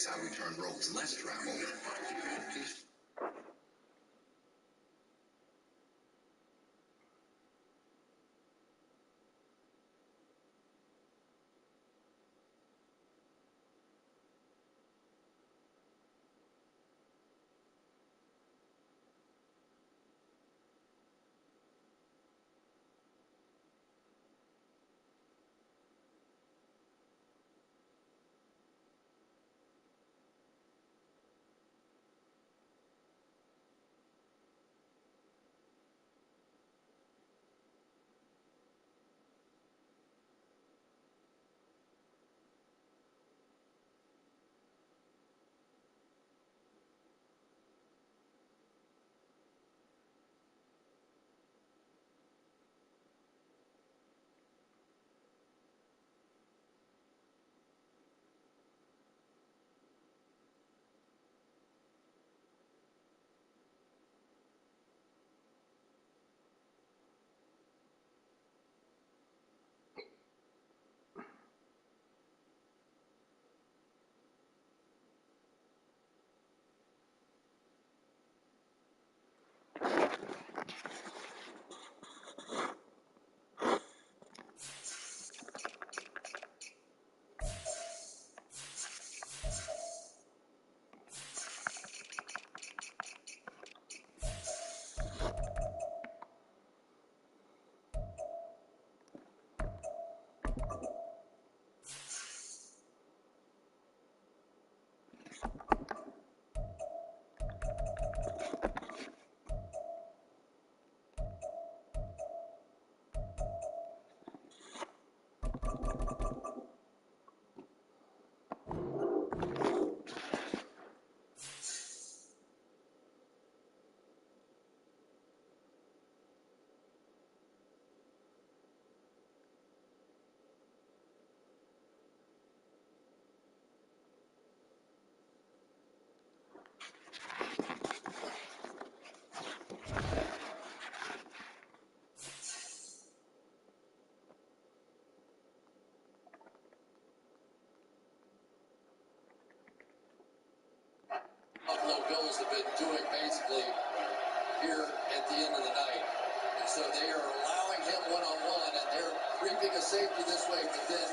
Diggs, how we turn roads less traveled. Buffalo Bills have been doing basically here at the end of the night. And so they are allowing him one-on-one, and they're creeping a safety this way, but then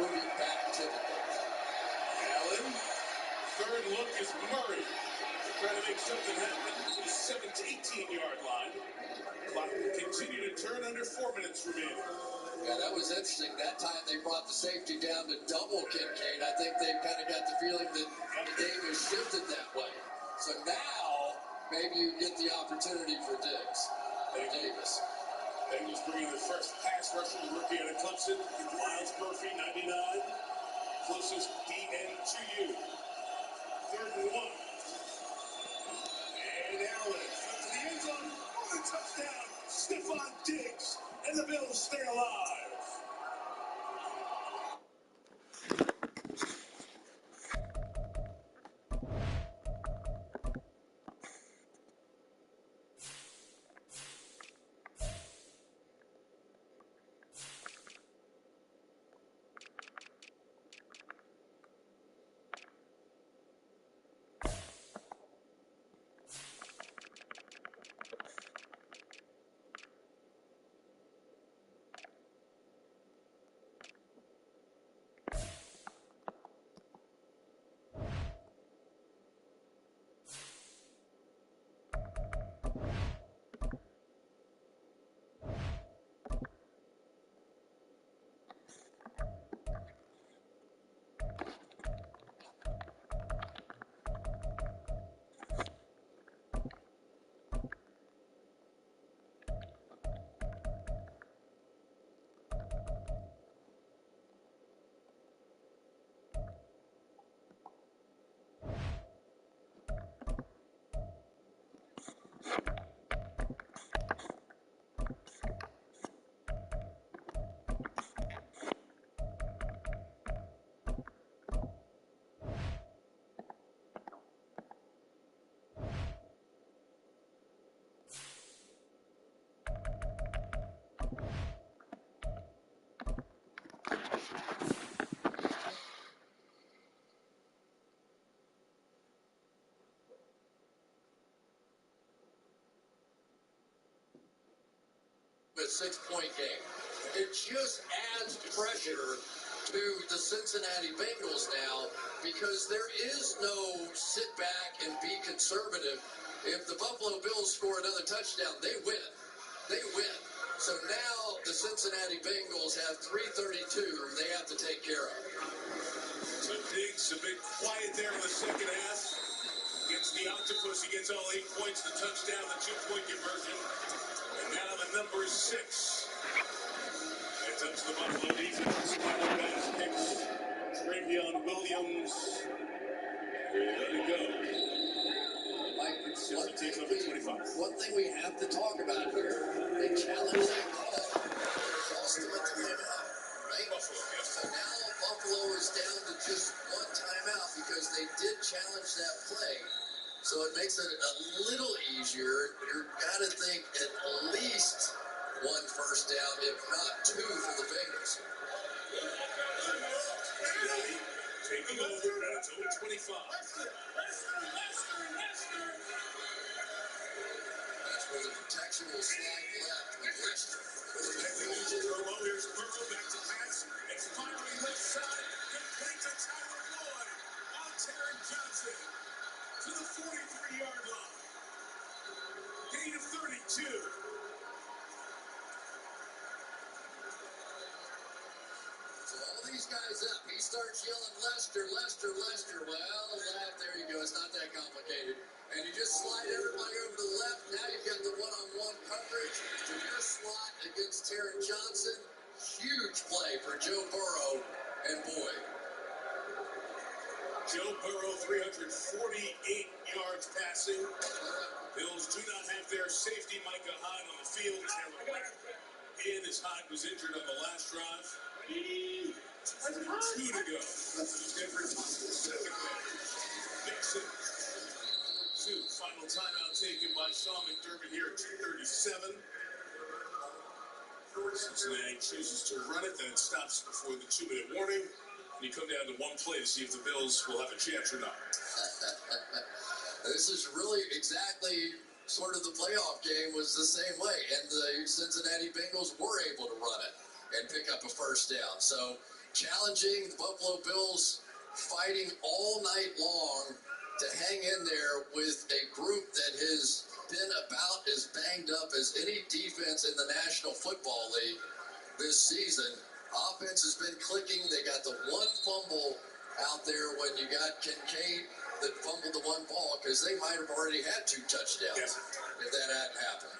moving back typically. Allen, third look is Murray. Trying to make something happen to the 7 to 18-yard line. Clock will continue to turn under 4 minutes remaining. Yeah, that was interesting. That time they brought the safety down to double Kincaid. I think they kind of got the feeling that the game was shifted that way. So now, maybe you get the opportunity for Diggs. Davis. Bengals bringing the first pass rusher, the rookie out of Clemson, Miles Murphy, 99. Closest DN to you. 3rd and 1. And Allen up to the end zone for the touchdown. Stephon Diggs, and the Bills stay alive. A 6-point game. It just adds pressure to the Cincinnati Bengals now because there is no sit back and be conservative. If the Buffalo Bills score another touchdown, they win. They win. So now the Cincinnati Bengals have 3:32 they have to take care of. So Diggs a bit quiet there in the second half. Gets the octopus. He gets all 8 points, the touchdown, the 2-point conversion. And now the number is 6. It's up to the Buffalo defense. Final pass picks. Travion Williams. Let it go. Mike, One thing we have to talk about here, they challenge that call. Cost them a timeout, right? Buffalo, yes. So now Buffalo is down to just one timeout because they did challenge that play. So it makes it a little easier. You've got to think at least one first down, if not 2 for the Bengals. Taking over at its own 25. That's where the protection will slide left with Lester. Here's Burrow back to pass. It's firing left side. Complete to Tyler Boyd. On Taron Johnson to the 43-yard line. Gain of 32. So all these guys up. He starts yelling Lester, Lester, Lester. Well, there you go. It's not that complicated. And you just slide everybody over to the left. Now you've got the one-on-one coverage to your slot against Taron Johnson. Huge play for Joe Burrow and Boyd. Joe Burrow, 348 yards passing. Bills do not have their safety, Micah Hyde, on the field. Taylor Leonard in as Hyde was injured on the last drive. 2 to go. Nixon. 2. Final timeout taken by Sean McDermott here at 2:37. Cincinnati chooses to run it, then it stops before the 2-minute warning. And you come down to one play to see if the Bills will have a chance or not. This is really exactly sort of the playoff game was the same way. And the Cincinnati Bengals were able to run it and pick up a first down. So challenging the Buffalo Bills, fighting all night long to hang in there with a group that has been about as banged up as any defense in the National Football League this season. Offense has been clicking. They got the one fumble out there when you got Kincaid that fumbled the one ball because they might have already had 2 touchdowns if that hadn't happened.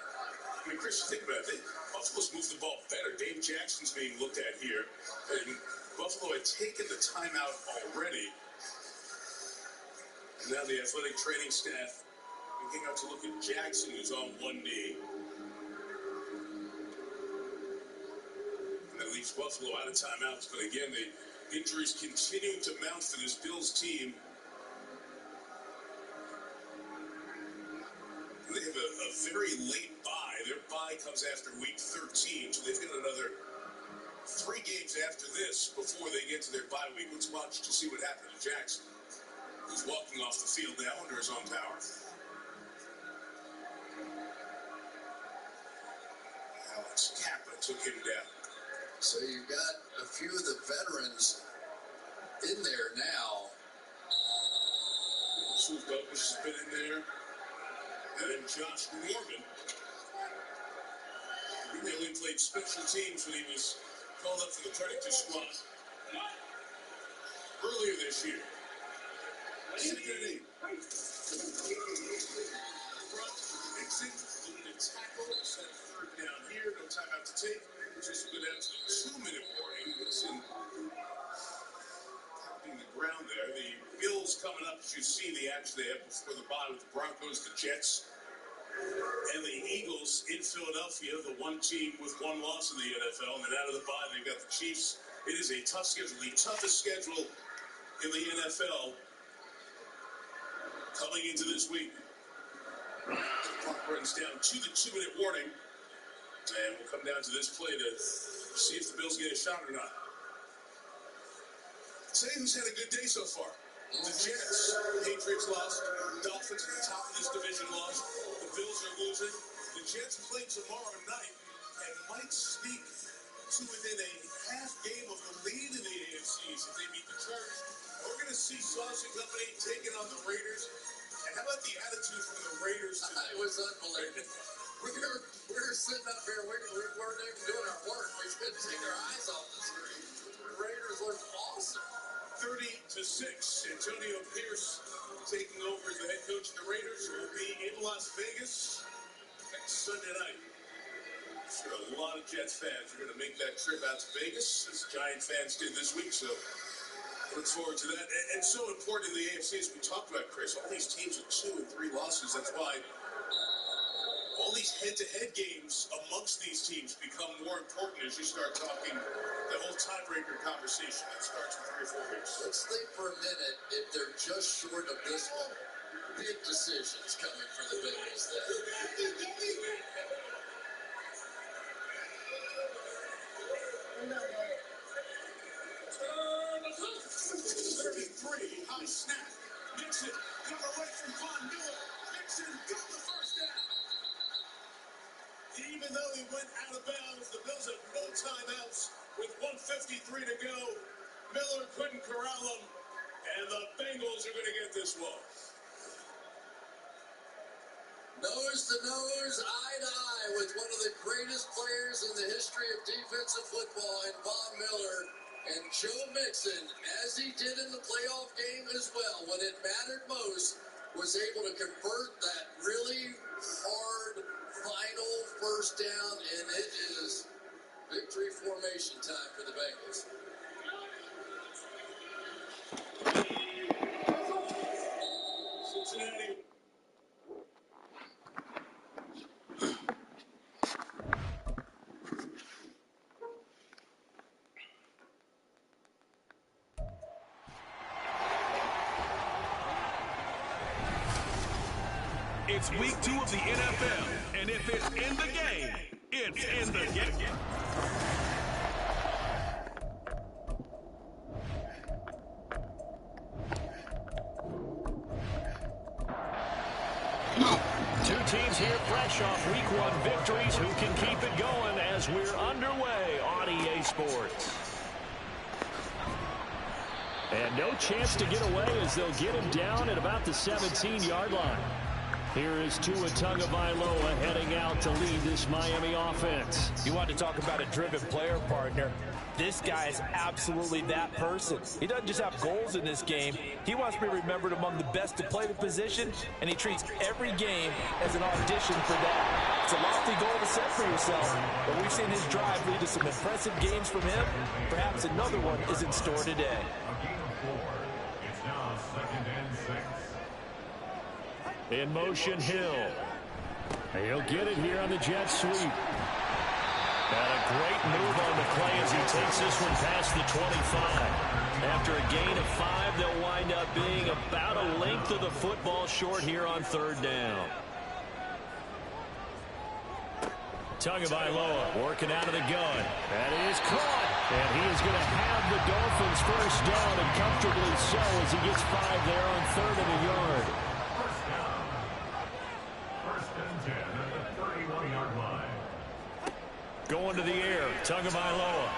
I mean, Chris, think about it. Buffalo's moved the ball better. Dave Jackson's being looked at here. And Buffalo had taken the timeout already. And now the athletic training staff looking out to look at Jackson, who's on one knee. And that leaves Buffalo out of timeouts. But again, the injuries continuing to mount for this Bills team. They have a very late bye. Their bye comes after week 13, so they've got another 3 games after this before they get to their bye week. Let's watch to see what happened to Jackson, who's walking off the field now under his own power. Alex Kappa took him down. So you've got a few of the veterans in there now. Sue Douglas has been in there. And then Josh Norman. He really played special teams when he was called up for the practice squad earlier this year. Second and 8. Nixon looking to tackle. Set 3rd down here. No timeout to take. Just go down to the 2-minute warning. Nixon pounding the ground there. The Bills coming up, as you see the action they have before the bye with the Broncos, the Jets, and the Eagles in Philadelphia, the one team with 1 loss in the NFL. And then out of the bye, they've got the Chiefs. It is a tough schedule, the toughest schedule in the NFL coming into this week. The clock runs down to the 2-minute warning. And we'll come down to this play to see if the Bills get a shot or not. Say who's had a good day so far. The Jets. Patriots lost. Dolphins at the top of this division lost. The Bills are losing. The Jets play tomorrow night and might sneak to within a half game of the lead in the AFCs if they beat the Chargers. We're going to see Sauce and company taking on the Raiders. And how about the attitude from the Raiders today? It was unbelievable. We were sitting up here. We weren't even doing our work. We couldn't take our eyes off the screen. The Raiders looked awesome. 30-6. Antonio Pierce taking over as the head coach of the Raiders, who will be in Las Vegas next Sunday night. Sure, a lot of Jets fans are going to make that trip out to Vegas, as Giant fans did this week. So look forward to that. And so important in the AFC, as we talked about, Chris, all these teams with 2 and 3 losses. That's why all these head-to-head games amongst these teams become more important as you start talking the whole tiebreaker conversation that starts in 3 or 4 weeks. Let's think for a minute if they're just short of this one. Big decisions coming for the Bengals there. 33, high snap. Mixon got away from Von Miller. Mixon got the first down. Even though he went out of bounds, the Bills have no timeouts with 1:53 to go. Miller couldn't corral him, and the Bengals are going to get this one. Nose to nose, eye to eye with one of the greatest players in the history of defensive football in Von Miller. And Joe Mixon, as he did in the playoff game as well, when it mattered most, was able to convert that really hard final first down, and it is victory formation time for the Bengals. Cincinnati. It's week 2 of the NFL, and if it's in the game, it's in the game. Two teams here fresh off week 1 victories. Who can keep it going as we're underway on EA Sports? And no chance to get away as they'll get him down at about the 17-yard line. Here is Tua Tagovailoa heading out to lead this Miami offense. You want to talk about a driven player, partner. This guy is absolutely that person. He doesn't just have goals in this game. He wants to be remembered among the best to play the position, and he treats every game as an audition for that. It's a lofty goal to set for yourself, but we've seen his drive lead to some impressive games from him. Perhaps another one is in store today. It's now 2nd and 6. In motion, Hill. He'll get it here on the jet sweep. And a great move on the play as he takes this one past the 25. After a gain of 5, they'll wind up being about a length of the football short here on 3rd down. Tagovailoa working out of the gun. That is caught. And he is going to have the Dolphins first down, and comfortably so as he gets 5 there on 3rd and a yard. First and 10 at the 31-yard line. Going to the air, Tagovailoa.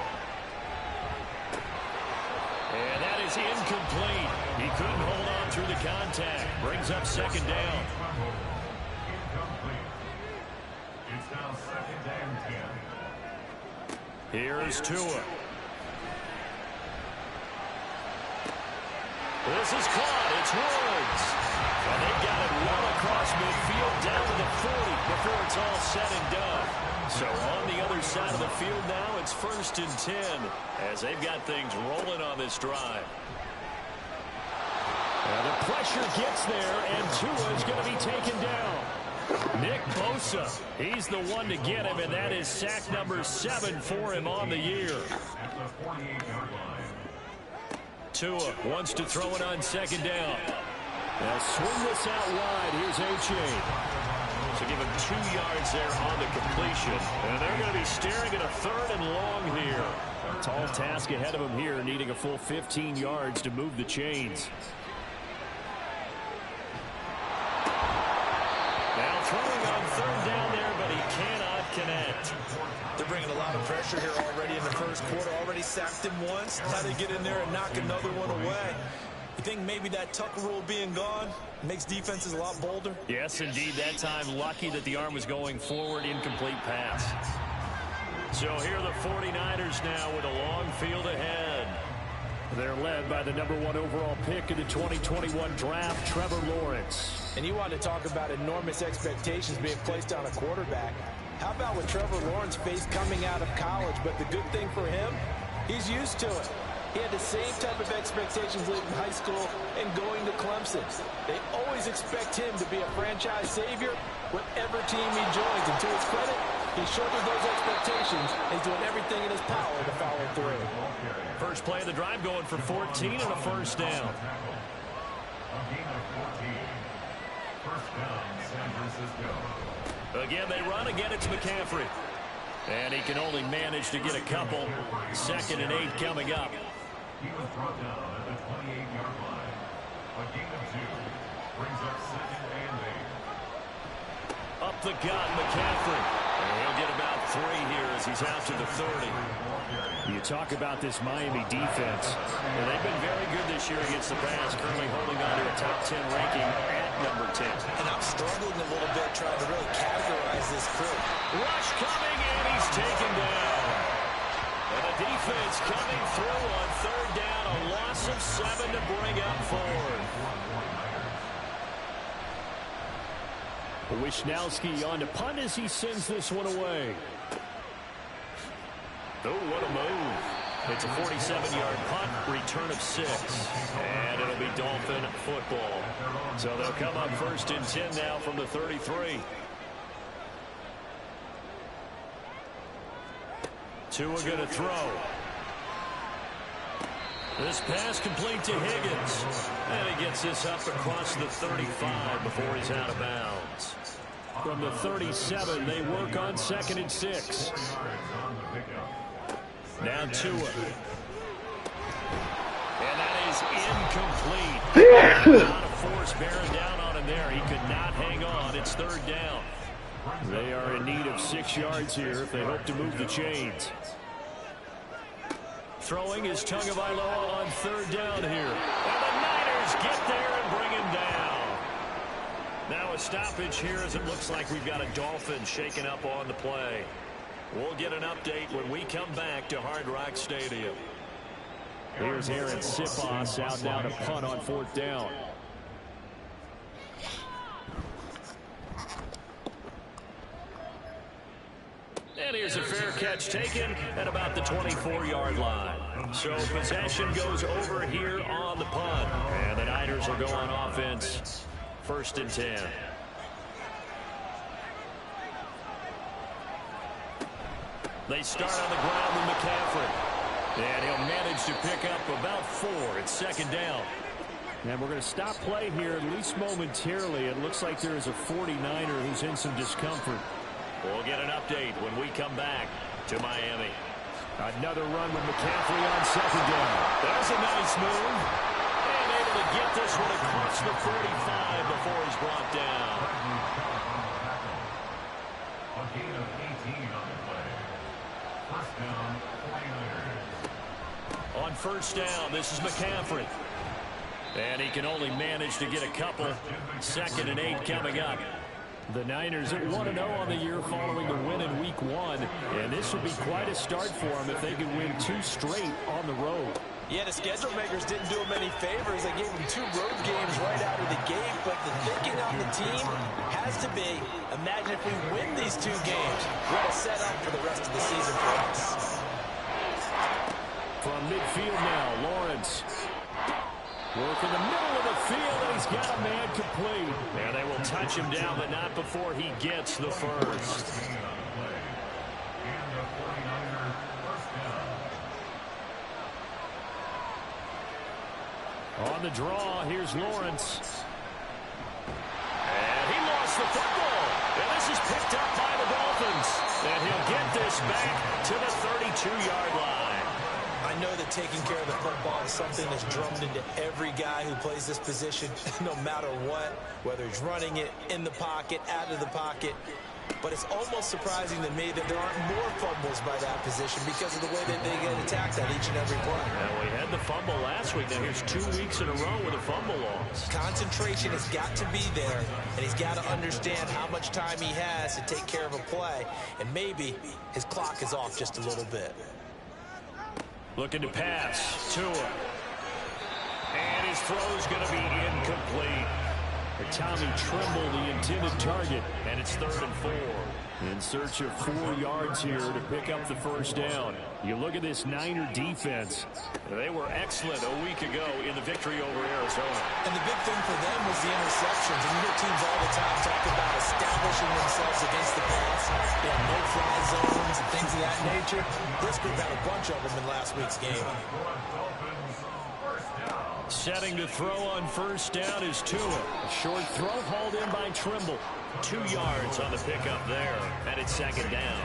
And that is incomplete. He couldn't hold on through the contact. Brings up 2nd down. Incomplete. It's now 2nd and 10. Here's Tua. This is caught. It's Woods. And they got it well across midfield down to the 40 before it's all said and done. So on the other side of the field now, it's 1st and 10 as they've got things rolling on this drive. And the pressure gets there, and Tua is going to be taken down. Nick Bosa, he's the one to get him, and that is sack number 7 for him on the year. At the 48-yard line. Tua wants to throw it on 2nd down. Now swing this out wide. Here's A-Chain. So give him 2 yards there on the completion. And they're going to be staring at a 3rd and long here. Tall task ahead of him here, needing a full 15 yards to move the chains. Now throwing on 3rd down there, but he cannot connect. They're bringing a lot of pressure here already in the first quarter. Already sacked him once. How to get in there and knock another one away. You think maybe that Tucker rule being gone makes defenses a lot bolder? Yes, indeed. That time, lucky that the arm was going forward. Incomplete pass. So here are the 49ers now with a long field ahead. They're led by the #1 overall pick in the 2021 draft, Trevor Lawrence. And you want to talk about enormous expectations being placed on a quarterback. How about what Trevor Lawrence faced coming out of college? But the good thing for him, he's used to it. He had the same type of expectations leaving high school and going to Clemson. They always expect him to be a franchise savior, whatever team he joins. And to his credit, he's shouldered those expectations and he's doing everything in his power to follow through. First play of the drive going for 14 and a first down. Again, they run. Again, it's McCaffrey. And he can only manage to get a couple. 2nd and 8 coming up. He was brought down at the 28-yard line. A gain of 2 brings up 2nd and 8. Up the gut, McCaffrey. And he'll get about 3 here as he's out to the 30. You talk about this Miami defense. Well, they've been very good this year against the pass, currently holding on to a top 10 ranking at number 10. And I'm struggling a little bit trying to really categorize this crew. Rush coming, and he's taken down. And the defense coming through on 3rd down, a loss of 7 to bring up 4th. Wishnowski on to punt as he sends this one away. Oh, what a move. It's a 47-yard punt, return of 6. And it'll be Dolphin football. So they'll come up 1st and 10 now from the 33. Tua going to throw. This pass complete to Higgins. And he gets this up across the 35 before he's out of bounds. From the 37, they work on 2nd and 6. Now Tua. And that is incomplete. A lot of force bearing down on him there. He could not hang on. It's 3rd down. They are in need of 6 yards here if they hope to move the chains. Throwing is Tagovailoa on 3rd down here. And the Niners get there and bring him down. Now a stoppage here as it looks like we've got a Dolphin shaking up on the play. We'll get an update when we come back to Hard Rock Stadium. Here's Aaron Siposs out now to punt on 4th down. And here's a fair catch taken at about the 24-yard line. So possession goes over here on the punt. And the Niners will go on offense. 1st and 10. They start on the ground with McCaffrey. And he'll manage to pick up about 4. It's 2nd down. And we're going to stop play here, at least momentarily. It looks like there is a 49er who's in some discomfort. We'll get an update when we come back to Miami. Another run with McCaffrey on 2nd down. There's a nice move. And able to get this one across the 45 before he's brought down. A gain of 18 on the play. 1st down, 49ers. On 1st down, this is McCaffrey. And he can only manage to get a couple. 2nd and 8 coming up. The Niners at 1-0 on the year following the win in Week 1. And this would be quite a start for them if they could win 2 straight on the road. Yeah, the schedule makers didn't do him any favors. They gave him 2 road games right out of the gate. But the thinking on the team has to be, imagine if we win these 2 games, what a setup for the rest of the season for us. From midfield now, Lawrence. Work in the middle of the field, and he's got a man complete. And they will touch him down, but not before he gets the first. On the draw, here's Lawrence. And he lost the football. And this is picked up by the Dolphins. And he'll get this back to the 32-yard line. I know that taking care of the football is something that's drummed into every guy who plays this position, no matter what, whether he's running it, in the pocket, out of the pocket. but it's almost surprising to me that there aren't more fumbles by that position because of the way that they get attacked on each and every play. Well, we had the fumble last week. Now here's 2 weeks in a row with a fumble loss. Concentration has got to be there, and he's got to understand how much time he has to take care of a play, and maybe his clock is off just a little bit. Looking to pass. Tua. And his throw is going to be incomplete. Tommy Tremble, the intended target, and it's 3rd and 4. In search of 4 yards here to pick up the first down. You look at this Niner defense. They were excellent a week ago in the victory over Arizona. And the big thing for them was the interceptions. And you hear teams all the time talk about establishing themselves against the pass. They have no-fly zones and things of that nature. This group had a bunch of them in last week's game. Setting to throw on first down is Tua. A short throw hauled in by Tremble. 2 yards on the pickup there, and it's 2nd down.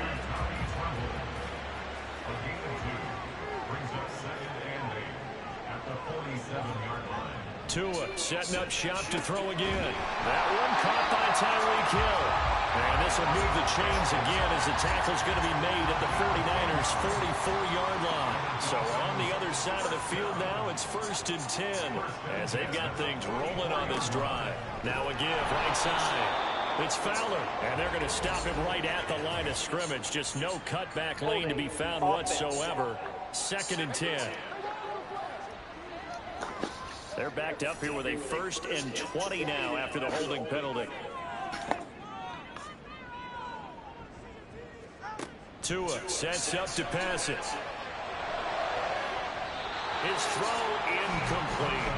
Tua setting up shop to throw again. That one caught by Tyreek Hill. And this will move the chains again as the tackle's going to be made at the 49ers' 44-yard line. So on the other side of the field now, it's 1st and 10 as they've got things rolling on this drive. Now a give right side. It's Fowler, and they're going to stop him right at the line of scrimmage. Just no cutback lane to be found whatsoever. 2nd and 10. They're backed up here with a 1st and 20 now after the holding penalty. Tua sets up to pass it. His throw incomplete.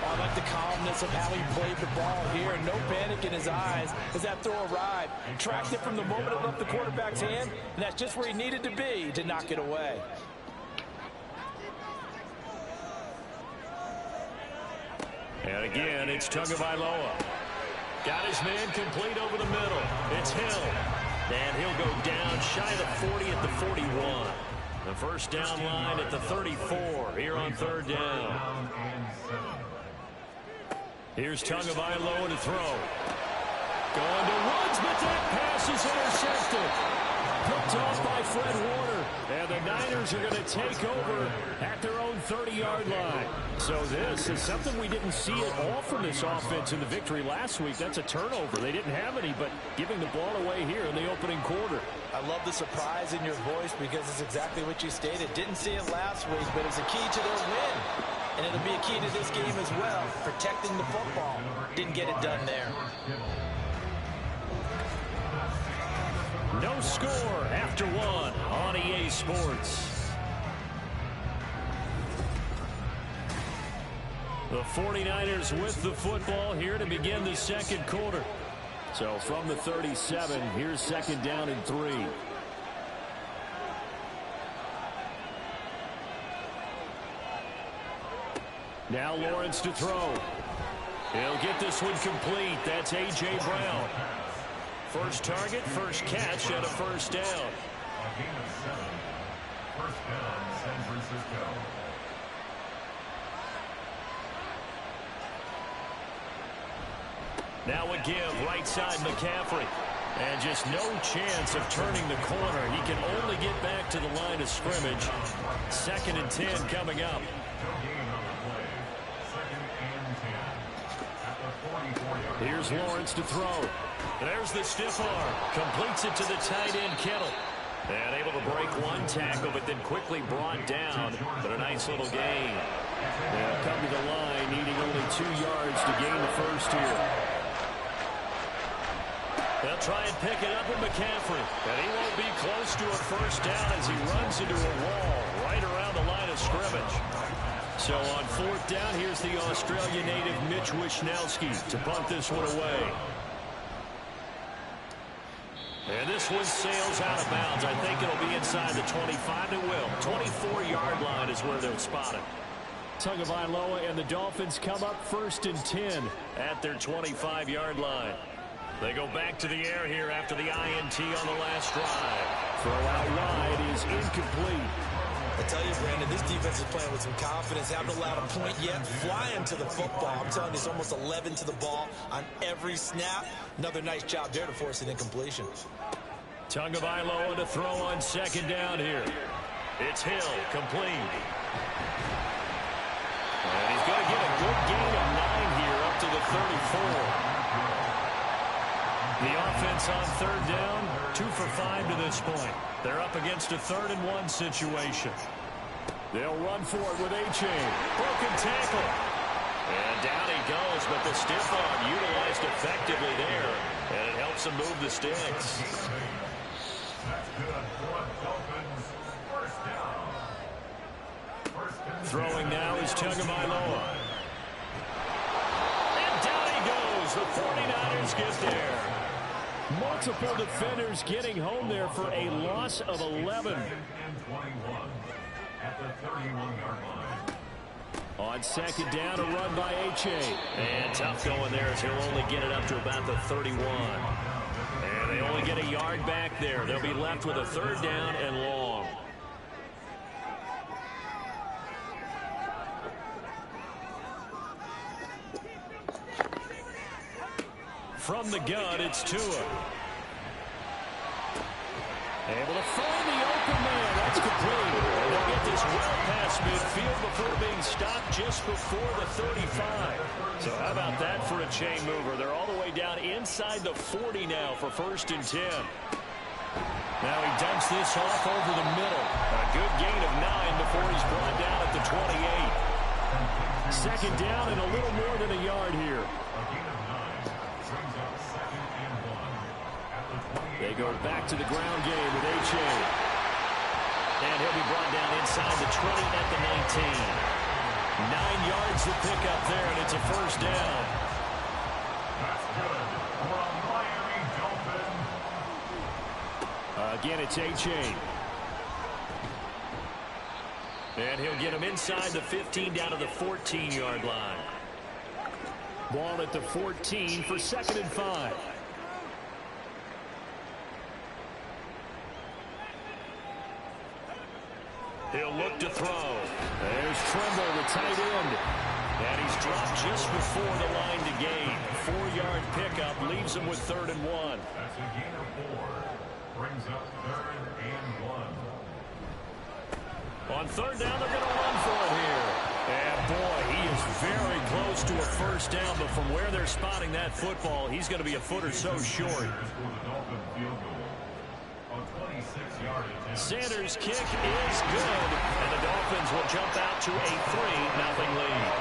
I like the calmness of how he played the ball here. No panic in his eyes as that throw arrived. Tracked it from the moment it left the quarterback's hand, and that's just where he needed to be to knock it away. And again, it's Tagovailoa. Got his man complete over the middle. It's Hill. And he'll go down shy of the 40 at the 41. The first down line at the 34 here on 3rd down. Here's Tagovailoa to throw. Going to Woods, but that pass is intercepted. Picked off by Fred Warner. And the Niners are going to take over at their own 30-yard line. So this is something we didn't see at all from this offense in the victory last week. That's a turnover. They didn't have any, but giving the ball away here in the opening quarter. I love the surprise in your voice because it's exactly what you stated. Didn't see it last week, but it's a key to their win. And it'll be a key to this game as well, protecting the football. Didn't get it done there. No score after 1 on EA Sports. The 49ers with the football here to begin the 2nd quarter. So from the 37, here's 2nd down and 3. Now Lawrence to throw. He'll get this one complete. That's A.J. Brown. First target, first catch, and a first down. A gain of 7. First down, San Francisco. Now a give, right side McCaffrey. And just no chance of turning the corner. He can only get back to the line of scrimmage. 2nd and 10 coming up. Here's Lawrence to throw. There's the stiff arm. Completes it to the tight end, Kittle. And able to break one tackle, but then quickly brought down. But a nice little gain. They'll come to the line, needing only 2 yards to gain the first here. They'll try and pick it up with McCaffrey. And he won't be close to a first down as he runs into a wall right around the line of scrimmage. So on 4th down, here's the Australian native Mitch Wishnowsky to punt this one away. And this one sails out of bounds. I think it'll be inside the 25. It will. 24-yard line is where they'll spot it. Tagovailoa and the Dolphins come up 1st and 10 at their 25-yard line. They go back to the air here after the INT on the last drive. Throw out wide is incomplete. I tell you, Brandon, this defense is playing with some confidence. Haven't allowed a point yet. Flying to the football. I'm telling you, it's almost 11 to the ball on every snap. Another nice job there to force an incompletion. Tagovailoa to throw on second down here. It's Hill, complete. And he's going to get a good gain of 9 here up to the 34. The offense on third down, 2 for 5 to this point. They're up against a 3rd-and-1 situation. They'll run for it with A-Chain. Broken tackle. And down he goes, but the stiff arm utilized effectively there, and it helps him move the sticks. That's good for Dolphins. First down. Throwing now is Tagovailoa. And down he goes. The 49ers get there. Multiple defenders getting home there for a loss of 11. At the 31-yard line. On second down, a run by A-Chain. And tough going there as he'll only get it up to about the 31. And they only get a yard back there. They'll be left with a 3rd down and long. From the gun, it's Tua. Able to find the open man. That's complete. They'll get this well past midfield before being stopped just before the 35. So how about that for a chain mover? They're all the way down inside the 40 now for 1st and 10. Now he dumps this off over the middle. A good gain of 9 before he's brought down at the 28. Second down and a little more than a yard here. They go back to the ground game with A-Chain. And he'll be brought down inside the 20 at the 19. 9 yards to pick up there, and it's a 1st down. That's good for a Miami Dolphin. Again, it's A-Chain. And he'll get him inside the 15 down to the 14-yard line. Ball at the 14 for 2nd and 5. He'll look to throw. There's Tremble, the tight end. And he's dropped just before the line to gain. 4-yard pickup leaves him with 3rd and 1. That's a gain of 4. Brings up 3rd and 1. On 3rd down, they're going to run for it here. And boy, he is very close to a 1st down, but from where they're spotting that football, he's going to be a foot or so short. Sanders' kick is good, and the Dolphins will jump out to a 3-0 lead.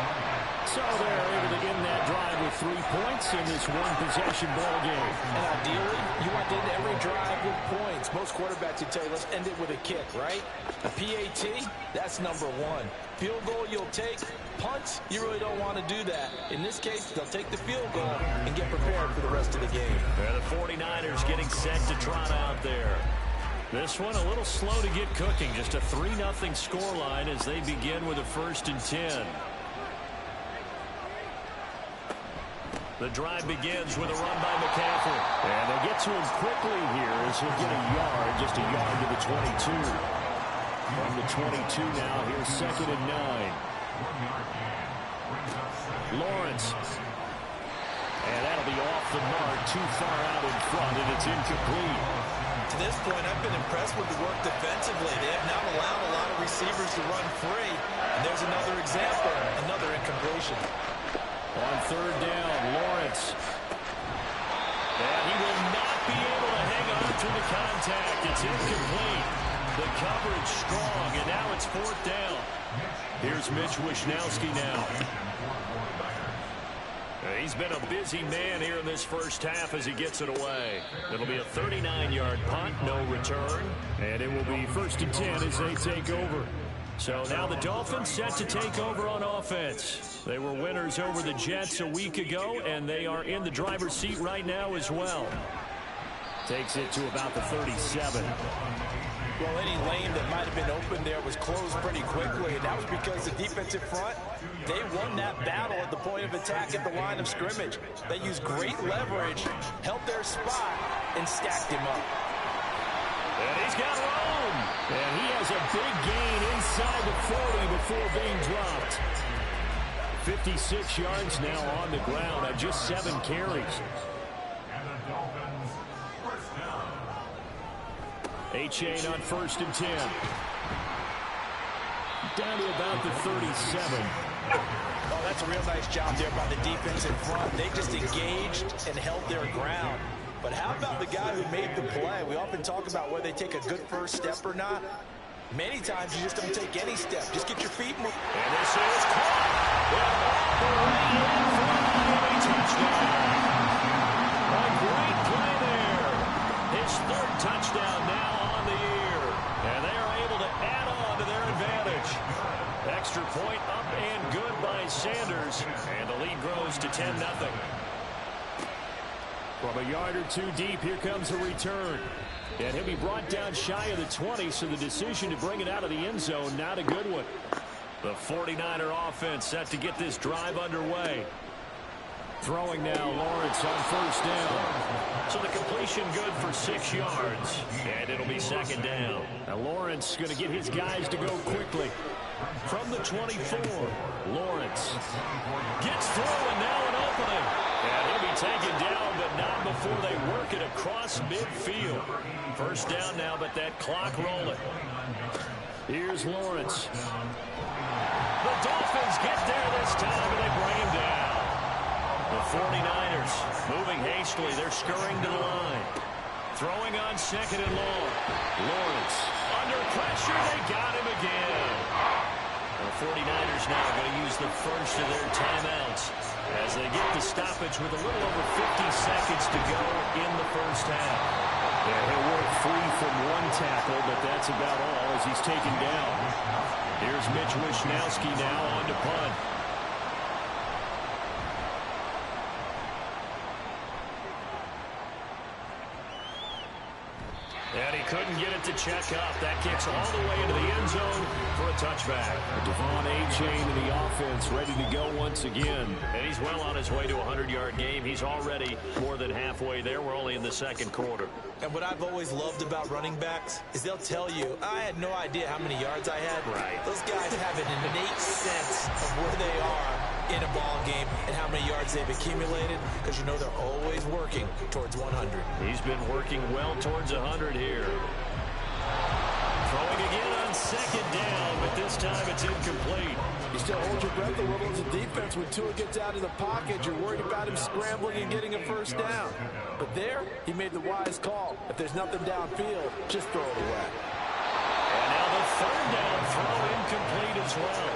So they're able to end that drive with 3 points in this one-possession ball game. And ideally, you want to end every drive with points. Most quarterbacks would tell you, let's end it with a kick, right? A PAT, that's number 1. Field goal you'll take. Punts, you really don't want to do that. In this case, they'll take the field goal and get prepared for the rest of the game. And the 49ers getting set to trot out there. This one a little slow to get cooking. Just a 3-0 scoreline as they begin with a 1st and 10. The drive begins with a run by McCaffrey. And they'll get to him quickly here as he'll get a yard, just a yard to the 22. From the 22 now, here's 2nd and 9. Lawrence. And that'll be off the mark, too far out in front, and it's incomplete. To this point, I've been impressed with the work defensively. They have not allowed a lot of receivers to run free. And there's another example, another incompletion. On 3rd down, Lawrence. And he will not be able to hang on through the contact. It's incomplete. The coverage strong, and now it's 4th down. Here's Mitch Wishnowsky now. He's been a busy man here in this first half as he gets it away. It'll be a 39-yard punt, no return. And it will be 1st and 10 as they take over. So now the Dolphins set to take over on offense. They were winners over the Jets a week ago, and they are in the driver's seat right now as well. Takes it to about the 37. Well, any lane that might have been open there was closed pretty quickly, and that was because the defensive front, they won that battle at the point of attack at the line of scrimmage. They used great leverage, held their spot, and stacked him up. And he's got room. And he has a big gain inside the 40 before being dropped. 56 yards now on the ground on just 7 carries. And the Dolphins, first down. A-Chain on 1st and 10. Down to about the 37. Oh, that's a real nice job there by the defense in front. They just engaged and held their ground. But how about the guy who made the play? We often talk about whether they take a good first step or not. Many times you just don't take any step. Just get your feet moving. And this is caught. A great play there. His 3rd touchdown now on the year. And they are able to add on to their advantage. Extra point up and good by Sanders. And the lead grows to 10-0. From a yard or 2 deep, here comes a return. And he'll be brought down shy of the 20, so the decision to bring it out of the end zone, not a good one. The 49er offense set to get this drive underway. Throwing now, Lawrence on 1st down. So the completion good for 6 yards, and it'll be 2nd down. Now Lawrence going to get his guys to go quickly. From the 24, Lawrence gets through, and now an opening. And he'll be taken down, but not before they work it across midfield. 1st down now, but that clock rolling. Here's Lawrence. The Dolphins get there this time, and they bring him down. The 49ers moving hastily. They're scurrying to the line. Throwing on 2nd and long. Lawrence under pressure. They got him again. The 49ers now going to use the first of their timeouts as they get the stoppage with a little over 50 seconds to go in the 1st half. Yeah, he'll work free from 1 tackle, but that's about all as he's taken down. Here's Mitch Wishnowsky now on to punt. And he couldn't get it to check up. That kicks all the way into the end zone for a touchback. Devon A-Chain in the offense ready to go once again. And he's well on his way to a 100-yard game. He's already more than halfway there. We're only in the 2nd quarter. And what I've always loved about running backs is they'll tell you, I had no idea how many yards I had. Right. Those guys have an innate sense of where they are in a ball game and how many yards they've accumulated, because you know they're always working towards 100. He's been working well towards 100 here. Throwing again on 2nd down, but this time it's incomplete. You still hold your breath a little as a defense when Tua gets out of the pocket. You're worried about him scrambling and getting a 1st down. But there, he made the wise call. If there's nothing downfield, just throw it away. And now the 3rd down throw incomplete as well.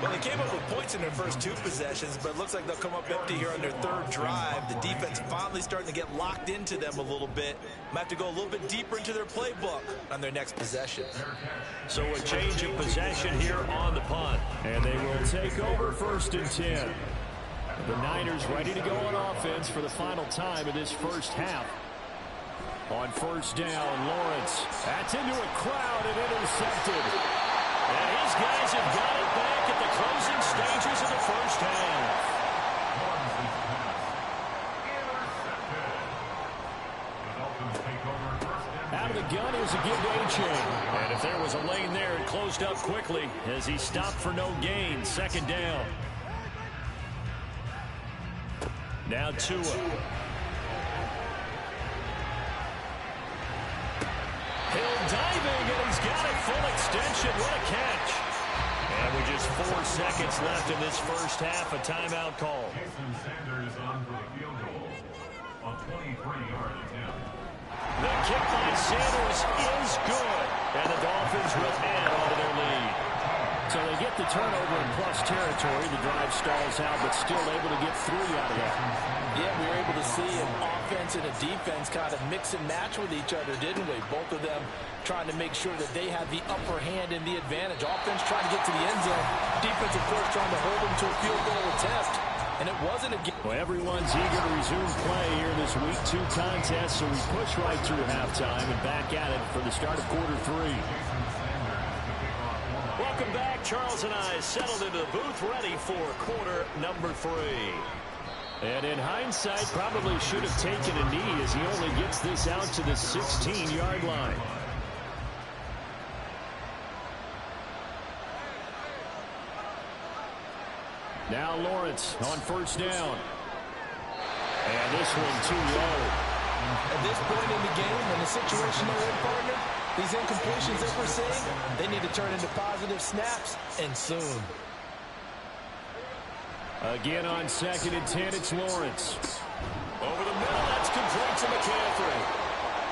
Well, they came up with points in their first 2 possessions, but it looks like they'll come up empty here on their 3rd drive. The defense finally starting to get locked into them a little bit. Might have to go a little bit deeper into their playbook on their next possession. So a change of possession here on the punt. And they will take over 1st and 10. The Niners ready to go on offense for the final time of this 1st half. On 1st down, Lawrence. That's into a crowd and intercepted. And his guys have got it back at the closing stages of the 1st half. Out of the gun is a give to A-Chain. And if there was a lane there, it closed up quickly as he stopped for no gain. 2nd down. Now Tua. Hill diving, and he's got it full extension. What a catch. And with just 4 seconds left in this 1st half, a timeout call. Jason Sanders on for the field goal on 23-yard attempt. The kick by Sanders is good, and the Dolphins will add on to their lead. So they get the turnover in plus territory. The drive stalls out, but still able to get 3 out of that. Yeah, we were able to see an offense and a defense kind of mix and match with each other, didn't we? Both of them trying to make sure that they had the upper hand and the advantage. Offense trying to get to the end zone. Defense, of course, trying to hold them to a field goal attempt. And it wasn't a game. Well, everyone's eager to resume play here in this Week 2 contest, so we push right through halftime and back at it for the start of quarter 3. Welcome back. Charles and I settled into the booth, ready for quarter number 3. And in hindsight, probably should have taken a knee as he only gets this out to the 16-yard line. Now Lawrence on first down. And this one too low. At this point in the game, in the situation they're in, partner, these incompletions that we're seeing, they need to turn into positive snaps, and soon. Again on 2nd and 10, it's Lawrence. Over the middle, that's complete to McCaffrey.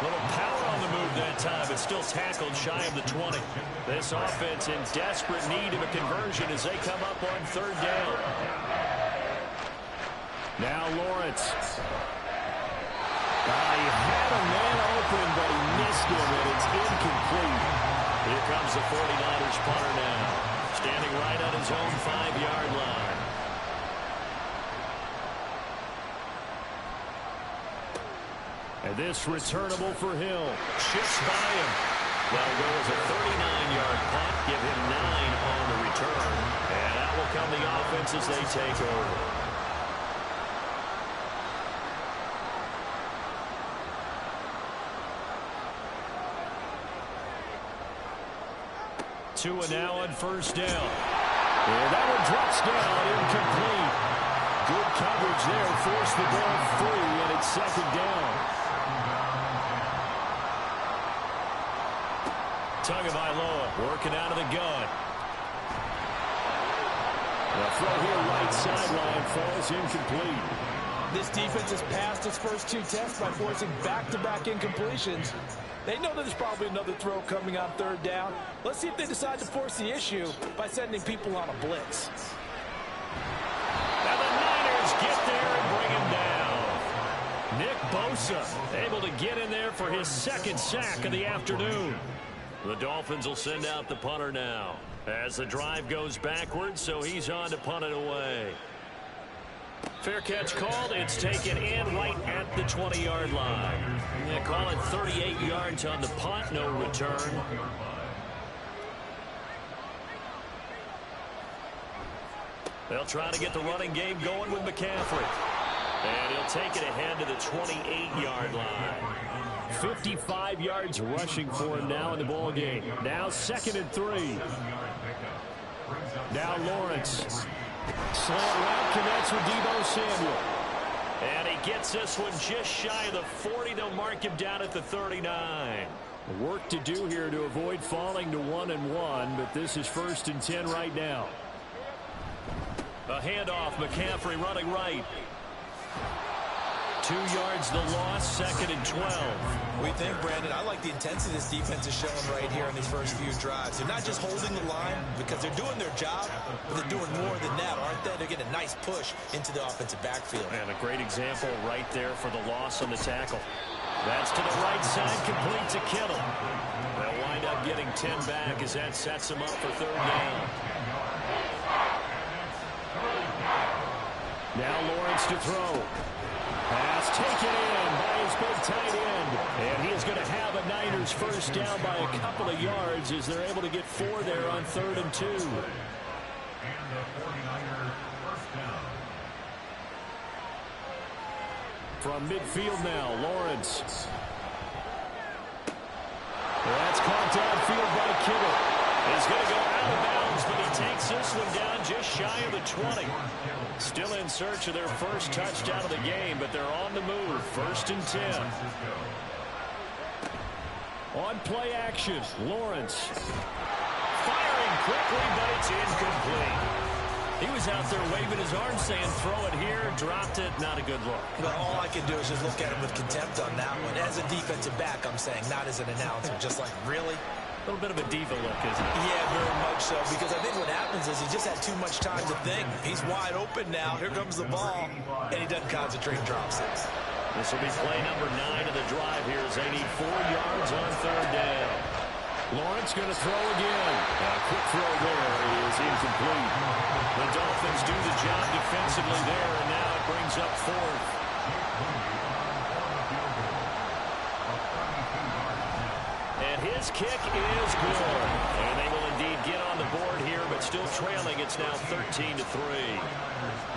Little power on the move that time, but still tackled shy of the 20. This offense in desperate need of a conversion as they come up on 3rd down. Now Lawrence. He had a man open, but he missed him, and it's incomplete. Here comes the 49ers punter now, standing right on his own 5-yard line. And this returnable for Hill. Shifts by him. That'll go as a 39-yard punt. Give him 9 on the return. And that will come the offense as they take over. Tua now on first down. And that one drops down, incomplete. Good coverage there, forced the ball free, and it's 2nd down. Tagovailoa working out of the gun. The throw here right sideline falls incomplete. This defense has passed its first 2 tests by forcing back-to-back incompletions. They know there's probably another throw coming on 3rd down. Let's see if they decide to force the issue by sending people on a blitz. And the Niners get there and bring him down. Nick Bosa able to get in there for his 2nd sack of the afternoon. The Dolphins will send out the punter now as the drive goes backwards, so he's on to punt it away. Fair catch called. It's taken in right at the 20-yard line. They call it 38 yards on the punt. No return. They'll try to get the running game going with McCaffrey. And he'll take it ahead to the 28-yard line. 55 yards rushing for him now in the ball game. Now 2nd and 3. Now Lawrence. Slant route connects with Deebo Samuel. And he gets this one just shy of the 40. They'll mark him down at the 39. Work to do here to avoid falling to 1-1, but this is 1st and 10 right now. A handoff, McCaffrey running right. 2 yards the loss, 2nd and 12. We think, Brandon, I like the intensity this defense is showing right here in these first few drives. They're not just holding the line because they're doing their job, but they're doing more than that, aren't they? They're getting a nice push into the offensive backfield. And a great example right there for the loss on the tackle. That's to the right side, complete to Kittle. They'll wind up getting 10 back as that sets them up for 3rd down. Now Lawrence to throw. Pass taken in by his big tight end. And he is going to have a Niners first down by a couple of yards as they're able to get 4 there on 3rd and 2. And the 49ers first down. From midfield now, Lawrence. That's caught downfield by Kittle. He's going to go out of bounds, but he takes this one down just shy of the 20. Still in search of their first touchdown of the game, but they're on the move. 1st and 10. On play action, Lawrence. Firing quickly, but it's incomplete. He was out there waving his arm saying, throw it here, dropped it, not a good look. Well, all I can do is just look at him with contempt on that one. As a defensive back, I'm saying, not as an announcer. Just like, really? A little bit of a diva look, isn't it? Yeah, very much so, because I think what happens is he just had too much time to think. He's wide open now. Here comes the ball, and he doesn't concentrate and drops it. This will be play number 9 of the drive here as they need 4 yards on 3rd down. Lawrence going to throw again. A quick throw there is incomplete. The Dolphins do the job defensively there, and now it brings up 4th. And his kick is good. And they will indeed get on the board here, but still trailing. It's now 13-3.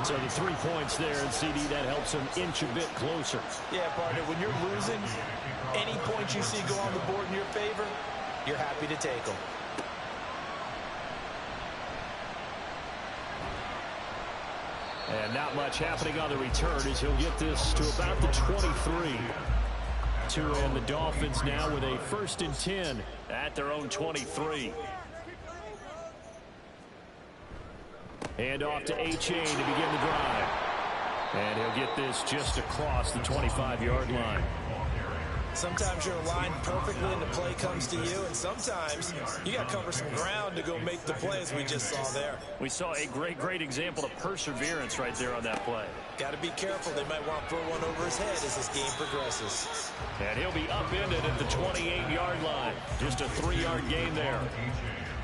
So the 3 points there, and CD, that helps him inch a bit closer. Yeah, partner, when you're losing, any points you see go on the board in your favor, you're happy to take them. And not much happening on the return as he'll get this to about the 23. Tua and the Dolphins now with a 1st and 10 at their own 23. Hand off to Achane to begin the drive. And he'll get this just across the 25-yard line. Sometimes you're aligned perfectly and the play comes to you, and sometimes you got to cover some ground to go make the play, as we just saw there. We saw a great example of perseverance right there on that play. Got to be careful. They might want to throw one over his head as this game progresses. And he'll be upended at the 28-yard line. Just a 3-yard gain there.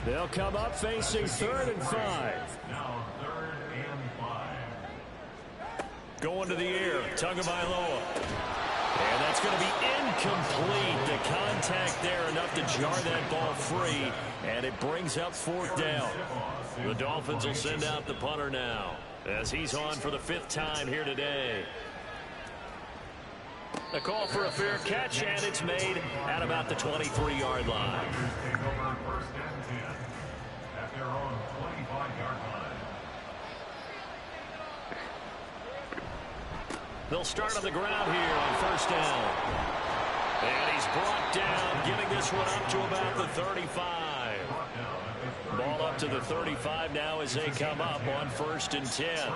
They'll come up facing 3rd and 5. Now 3rd and 5. Going to the air, Tagovailoa. And that's going to be incomplete. The contact there enough to jar that ball free. And it brings up 4th down. The Dolphins will send out the punter now, as he's on for the 5th time here today. A call for a fair catch, and it's made at about the 23-yard line. Take over 1st and 10 at their own 25-yard line. They'll start on the ground here on 1st down. And he's brought down, getting this one up to about the 35. Ball up to the 35 now as they come up on 1st and 10.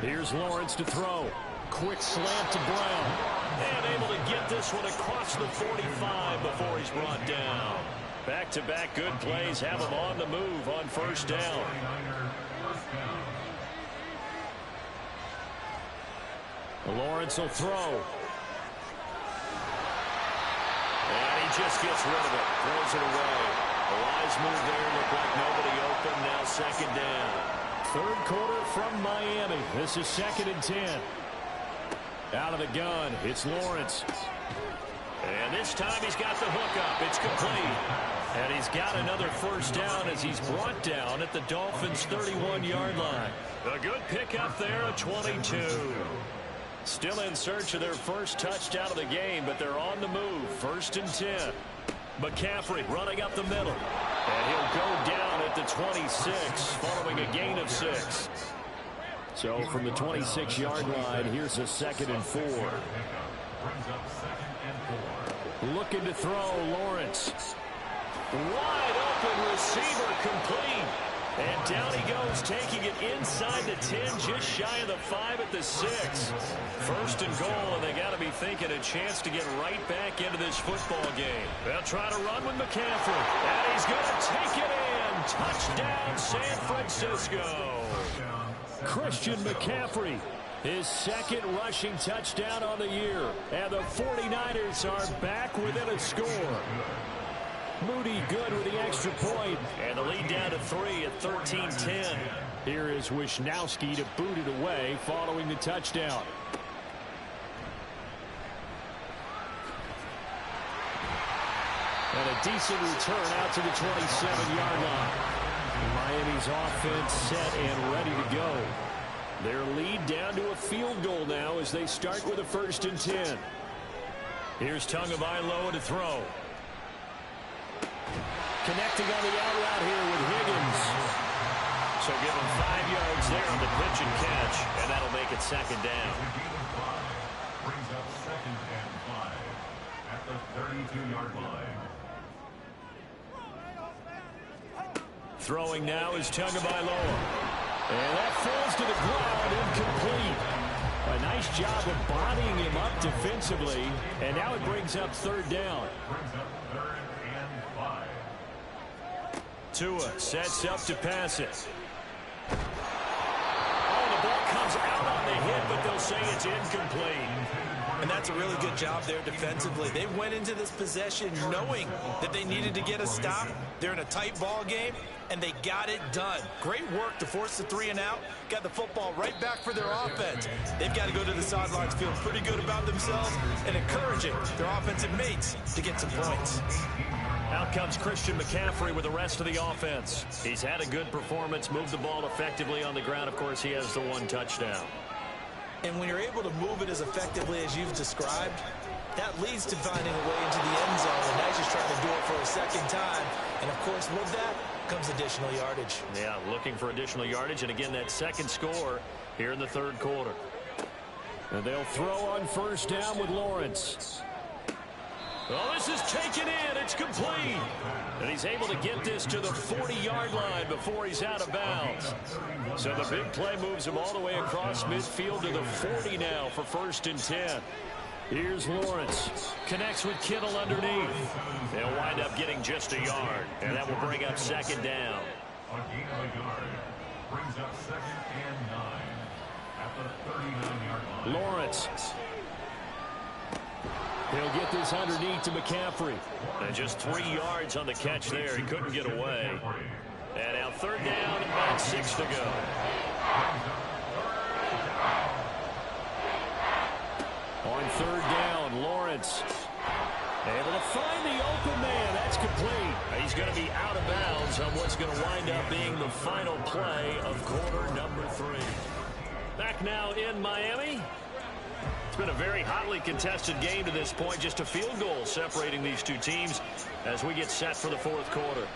Here's Lawrence to throw. Quick slant to Brown. And able to get this one across the 45 before he's brought down. Back-to-back good plays have him on the move on 1st down. Lawrence will throw. And he just gets rid of it. Throws it away. A wise move there. Looked like nobody open. Now 2nd down. 3rd quarter from Miami. This is 2nd and 10. Out of the gun, it's Lawrence. And this time he's got the hook up. It's complete. And he's got another 1st down as he's brought down at the Dolphins' 31-yard line. A good pickup there at 22. Still in search of their 1st touchdown of the game, but they're on the move. 1st and 10. McCaffrey running up the middle. And he'll go down at the 26 following a gain of 6. So from the 26-yard line, here's a 2nd and 4. Looking to throw, Lawrence. Wide open receiver, complete. And down he goes, taking it inside the 10, just shy of the 5 at the 6. 1st and goal, and they got to be thinking a chance to get right back into this football game. They'll try to run with McCaffrey. And he's going to take it in. Touchdown, San Francisco. Christian McCaffrey, his 2nd rushing touchdown on the year. And the 49ers are back within a score. Moody good with the extra point. And the lead down to 3 at 13-10. Here is Wisnowski to boot it away following the touchdown. And a decent return out to the 27-yard line. Miami's offense set and ready to go. Their lead down to a field goal now as they start with a 1st and 10. Here's Tagovailoa to throw. Connecting on the out route here with Higgins. So give him 5 yards there on the pitch and catch, and that'll make it 2nd down. Brings up 2nd and 5 at the 32-yard line. Throwing now is Tagovailoa. And that falls to the ground, incomplete. A nice job of bodying him up defensively, and now it brings up 3rd down. Brings up 3rd and 5. Tua sets up to pass it. Oh, the ball comes out on the hit, but they'll say it's incomplete. And that's a really good job there defensively. They went into this possession knowing that they needed to get a stop. They're in a tight ball game, and they got it done. Great work to force the 3 and out. Got the football right back for their offense. They've got to go to the sidelines feeling pretty good about themselves and encouraging their offensive mates to get some points. Out comes Christian McCaffrey with the rest of the offense. He's had a good performance, moved the ball effectively on the ground. Of course, he has the 1 touchdown. And when you're able to move it as effectively as you've described, that leads to finding a way into the end zone. And now he's just trying to do it for a second time. And, of course, with that comes additional yardage. Yeah, looking for additional yardage. And, again, that second score here in the third quarter. And they'll throw on first down with Lawrence. Oh, this is taken in. It's complete. And he's able to get this to the 40-yard line before he's out of bounds. So the big play moves him all the way across midfield to the 40 now for 1st and 10. Here's Lawrence. Connects with Kittle underneath. They'll wind up getting just a yard. And that will bring up 2nd down. A gain of a yard brings up 2nd and 9 at the 39-yard line. Lawrence. He'll get this underneath to McCaffrey. And just 3 yards on the catch there. He couldn't get away. And now 3rd down and 6 to go. On 3rd down, Lawrence able to find the open man. That's complete. He's going to be out of bounds on what's going to wind up being the final play of quarter number 3. Back now in Miami. It's been a very hotly contested game to this point. Just a field goal separating these two teams as we get set for the 4th quarter.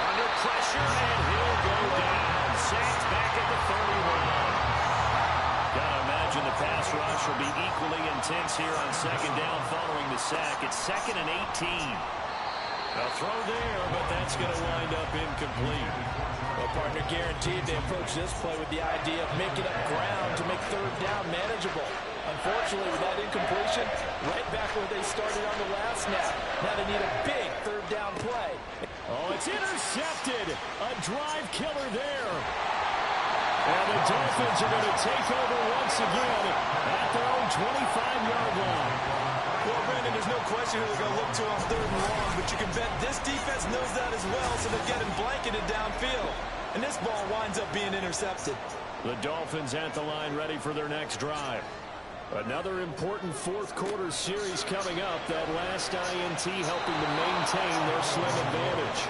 Under pressure, and he'll go down. Saints back at the 31. Gotta imagine the pass rush will be equally intense here on 2nd down following the sack. It's 2nd and 18. A throw there, but that's going to wind up incomplete. Well, partner, guaranteed they approach this play with the idea of making up ground to make 3rd down manageable. Unfortunately, with that incompletion, right back where they started on the last snap. Now they need a big 3rd down play. Oh, it's intercepted. A drive killer there. And the Dolphins are going to take over once again at their own 25-yard line. Well, Brandon, there's no question who they're going to look to on 3rd and long, but you can bet this defense knows that as well, so they're getting blanketed downfield. And this ball winds up being intercepted. The Dolphins at the line ready for their next drive. Another important 4th quarter series coming up. That last INT helping to maintain their slim advantage.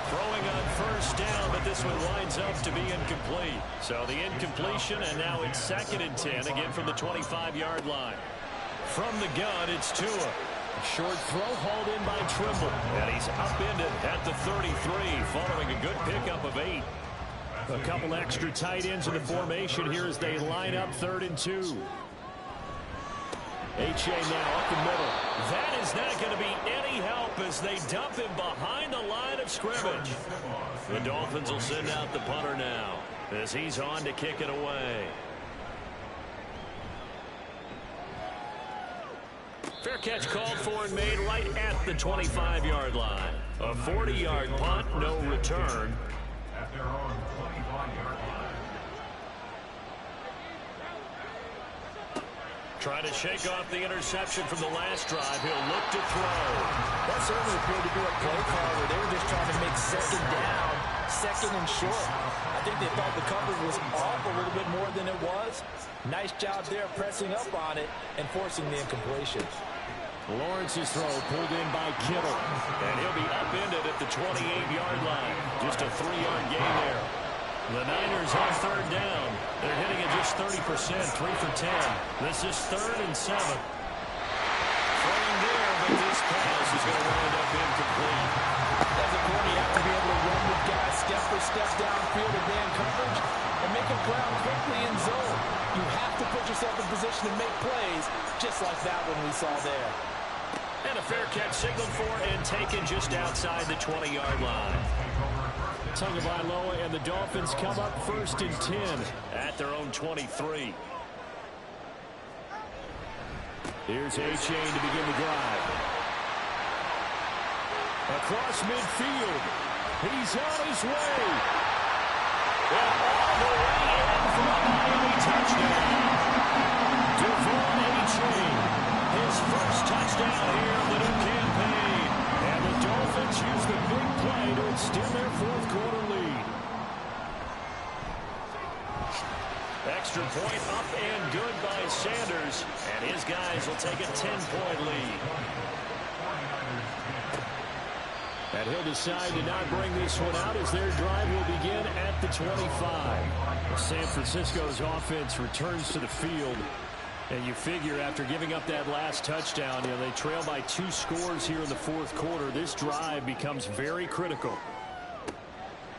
Throwing on 1st down, but this one winds up to be incomplete. So the incompletion, and now it's 2nd and 10, again from the 25-yard line. From the gun, it's Tua. A short throw hauled in by Trimble. And he's upended at the 33, following a good pickup of 8. A couple extra tight ends in the formation here as they line up 3rd and 2. H.A. now up the middle. That is not going to be any help as they dump him behind the line of scrimmage. The Dolphins will send out the punter now as he's on to kick it away. Fair catch called for and made right at the 25-yard line. A 40-yard punt, no return. At their own 25-yard line. Trying to shake off the interception from the last drive. He'll look to throw. That certainly appeared to be a play call where they were just trying to make 2nd down, 2nd and short. I think they thought the coverage was off a little bit more than it was. Nice job there pressing up on it and forcing the incompletion. Lawrence's throw pulled in by Kittle. And he'll be upended at the 28-yard line. Just a 3-yard gain there. The Niners on 3rd down. They're hitting at just 30%, 3 for 10. This is 3rd and 7. Throwing there, but this pass is going to wind up incomplete. As a corner, you have to be able to run with guys step for step downfield and man coverage and make up ground quickly in zone. You have to put yourself in position to make plays, just like that one we saw there. And a fair catch signaled for and taken just outside the 20-yard line. Tagovailoa and the Dolphins come up 1st and 10 at their own 23. Here's A-Chain to begin the drive. Across midfield. He's on his way. And all the way in for a Miami touchdown. Devon A-Chain. His first touchdown here in the new campaign. And the Dolphins use the big play to extend their 4th quarter lead. Extra point up and good by Sanders. And his guys will take a 10-point lead. And he'll decide to not bring this one out as their drive will begin at the 25. San Francisco's offense returns to the field. And you figure after giving up that last touchdown, they trail by 2 scores here in the fourth quarter. This drive becomes very critical.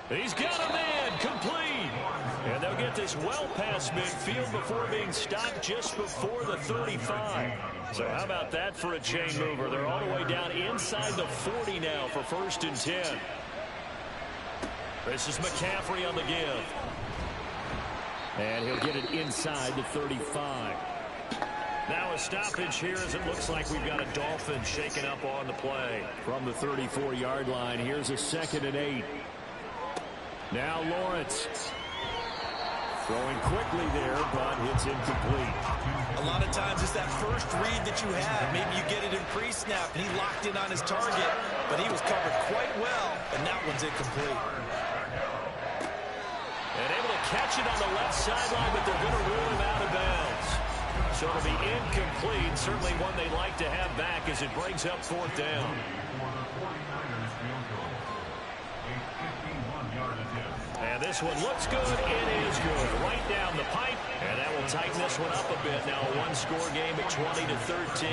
He's got a man complete. And they'll get this well past midfield before being stopped just before the 35. So how about that for a chain mover? They're all the way down inside the 40 now for 1st and 10. This is McCaffrey on the give. And he'll get it inside the 35. Now a stoppage here as it looks like we've got a Dolphin shaken up on the play. From the 34-yard line, here's a 2nd and 8. Now Lawrence. Throwing quickly there, but it's incomplete. A lot of times it's that first read that you have. Maybe you get it in pre-snap, and he locked in on his target, but he was covered quite well, and that one's incomplete. And able to catch it on the left sideline, but they're going to rule him out of bounds. So it'll be incomplete, certainly one they'd like to have back as it brings up 4th down. And this one looks good. It is good. Right down the pipe. And that will tighten this one up a bit. Now a 1-score game at 20-13.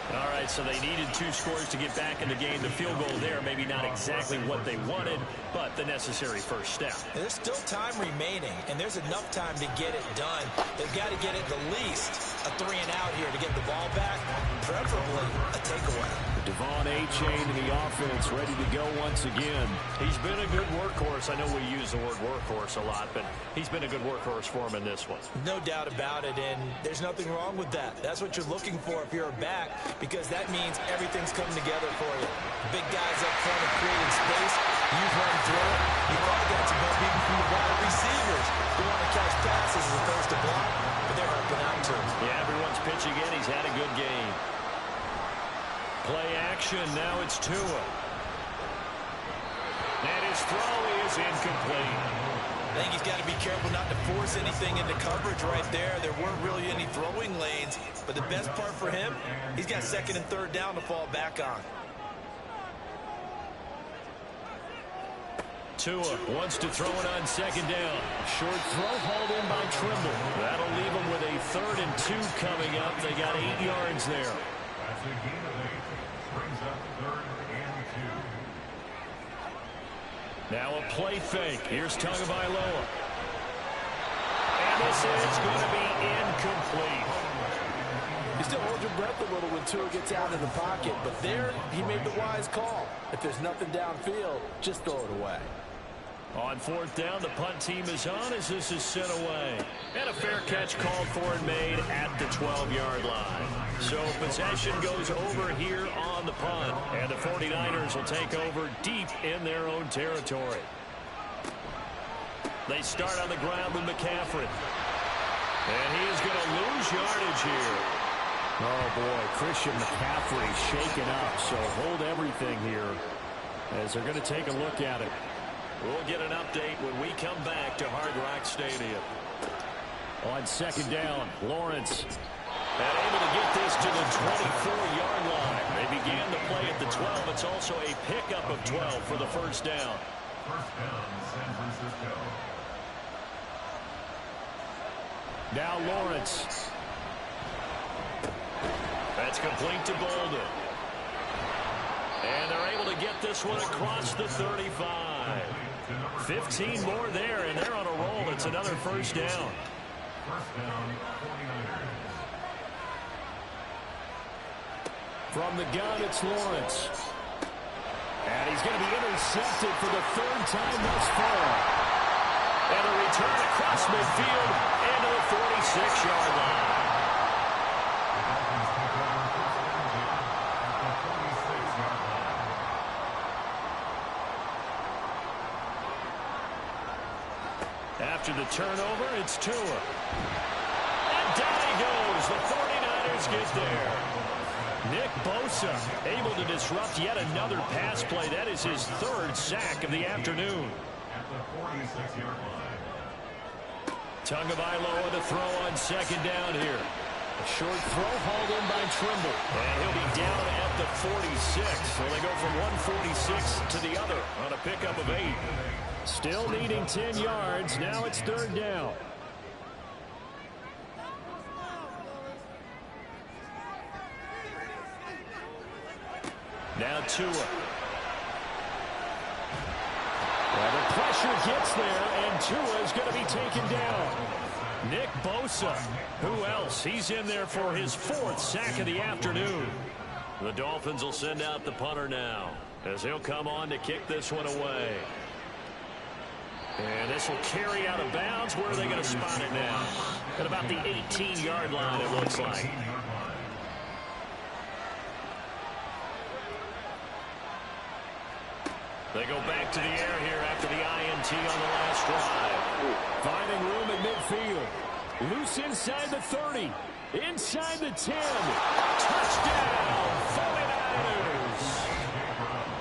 All right, so they needed 2 scores to get back in the game. The field goal there, maybe not exactly what they wanted, but the necessary first step. And there's still time remaining, and there's enough time to get it done. They've got to get it at least a 3-and-out here to get the ball back, preferably a takeaway. Devon Achane in the offense, ready to go once again. He's been a good workhorse. I know we use the word workhorse a lot, but he's been a good workhorse for him in this one. No doubt about it, and there's nothing wrong with that. That's what you're looking for if you're a back, because that means everything's coming together for you. Big guys up front are creating space. You've run through it. You've probably got some help even from the wide receivers who want to catch passes as opposed to block, but they're helping out too. Yeah, everyone's pitching in. He's had a good game. Play action. Now it's Tua. And his throw is incomplete. I think he's got to be careful not to force anything into coverage right there. There weren't really any throwing lanes, but the best part for him, he's got 2nd and 3rd down to fall back on. Tua wants to throw it on 2nd down. Short throw hauled in by Trimble. That'll leave him with a 3rd and 2 coming up. They got 8 yards there. That's a gain of 8. Brings up 3rd and 2. Now a play fake. Here's Tagovailoa. And this is going to be incomplete. You still hold your breath a little when Tua gets out of the pocket, but there he made the wise call. If there's nothing downfield, just throw it away. On 4th down, the punt team is on as this is sent away. And a fair catch called for and made at the 12-yard line. So possession goes over here on the punt. And the 49ers will take over deep in their own territory. They start on the ground with McCaffrey. And he is going to lose yardage here. Oh, boy, Christian McCaffrey shaken up. So hold everything here as they're going to take a look at it. We'll get an update when we come back to Hard Rock Stadium. On 2nd down, Lawrence. And able to get this to the 24-yard line. They began the play at the 12. It's also a pickup of 12 for the 1st down. 1st down, San Francisco. Now Lawrence. That's complete to Bolden. And they're able to get this one across the 35. 15 more there, and they're on a roll. It's another 1st down. 1st down, 49ers. From the gun, it's Lawrence. And he's going to be intercepted for the 3rd time thus far. And a return across midfield into the 46-yard line. After the turnover, it's Tua. And down he goes. The 49ers get there. Nick Bosa able to disrupt yet another pass play. That is his 3rd sack of the afternoon. At the 46-yard line. Tagovailoa to throw on 2nd down here. A short throw hauled in by Trimble. And he'll be down at the 46. So they go from 146 to the other on a pickup of 8. Still needing 10 yards. Now it's 3rd down. Now Tua. Well, the pressure gets there, and Tua is going to be taken down. Nick Bosa. Who else? He's in there for his 4th sack of the afternoon. The Dolphins will send out the punter now, as he'll come on to kick this one away. And this will carry out of bounds. Where are they going to spot it now? At about the 18-yard line, it looks like. They go back to the air here after the INT on the last drive. Finding room at midfield. Loose inside the 30. Inside the 10. Touchdown, 49ers.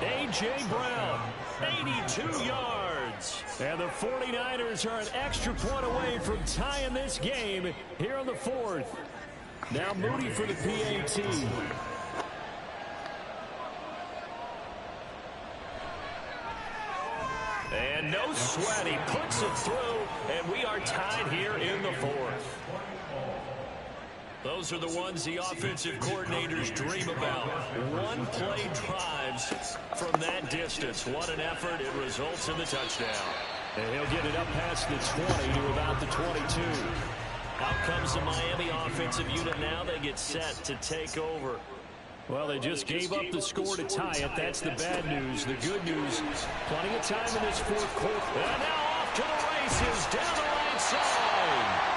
A.J. Brown, 82 yards. And the 49ers are an extra point away from tying this game here on the 4th. Now Moody for the PAT. And no sweat, he puts it through, and we are tied here in the 4th. Those are the ones the offensive coordinators dream about. One-play drives from that distance. What an effort. It results in the touchdown. And he'll get it up past the 20 to about the 22. Out comes the Miami offensive unit now. They get set to take over. Well, they just gave up the score to tie it. That's the bad news. The good news, plenty of time in this 4th quarter. And now off to the races, down the right side.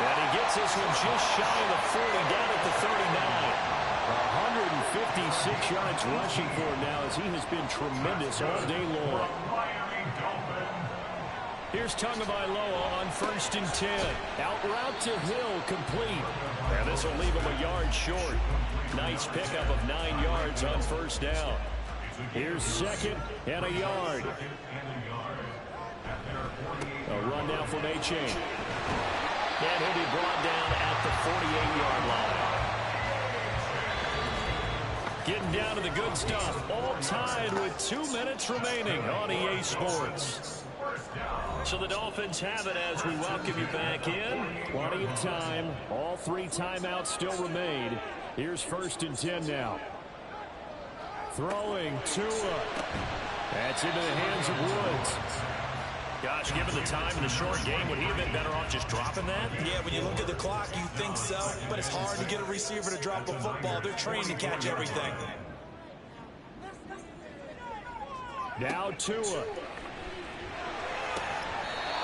And he gets this one just shy of the 40, down at the 39. 156 yards rushing for him now, as he has been tremendous all day long. Here's Tagovailoa on 1st and 10. Out route to Hill, complete. And this will leave him a yard short. Nice pickup of 9 yards on 1st down. Here's 2nd and a yard. A run now from A-Chain. And he'll be brought down at the 48-yard line. Getting down to the good stuff. All tied with 2 minutes remaining on EA Sports. So the Dolphins have it as we welcome you back in. Plenty of time. All 3 timeouts still remain. Here's 1st and 10 now. Throwing Tua. That's into the hands of Woods. Gosh, given the time in the short game, would he have been better off just dropping that? Yeah, when you look at the clock, you think so. But it's hard to get a receiver to drop a football. They're trained to catch everything. Now Tua.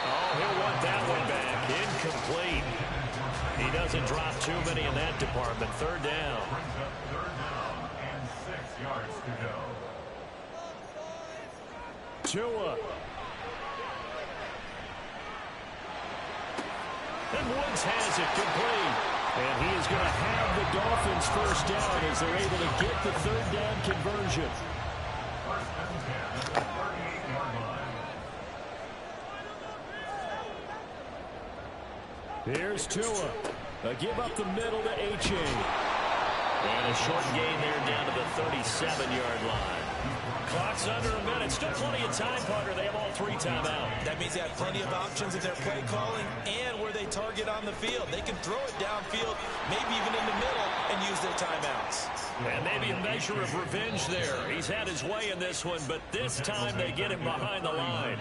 Oh, he'll want that one back. Incomplete. He doesn't drop too many in that department. 3rd down. And 6 yards to go. Tua. And Woods has it complete. And he is going to have the Dolphins 1st down as they're able to get the 3rd down conversion. 1st and 10, 38-yard line. Here's Tua. A give up the middle to A-Chain. And a short gain there down to the 37-yard line. Clock's under a minute. Still plenty of time, Parker. They have all 3 timeouts. That means they have plenty of options in their play calling and where they target on the field. They can throw it downfield, maybe even in the middle, and use their timeouts. And maybe a measure of revenge there. He's had his way in this one, but this time they get him behind the line.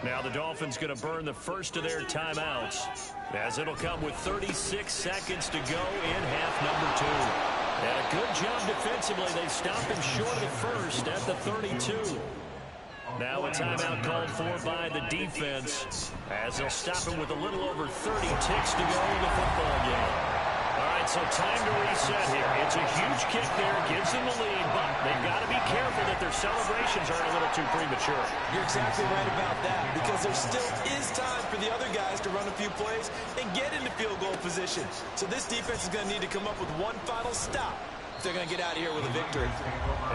Now the Dolphins going to burn the first of their timeouts, as it'll come with 36 seconds to go in half number 2. And a good job defensively. They stop him short of the first at the 32. Now a timeout called for by the defense, as they'll stop him with a little over 30 ticks to go in the football game. All right, so time to reset here. It's a huge kick there, gives them the lead, but they've got to be careful that their celebrations aren't a little too premature. You're exactly right about that, because there still is time for the other guys to run a few plays and get into field goal position. So this defense is going to need to come up with one final stop if they're going to get out of here with a victory.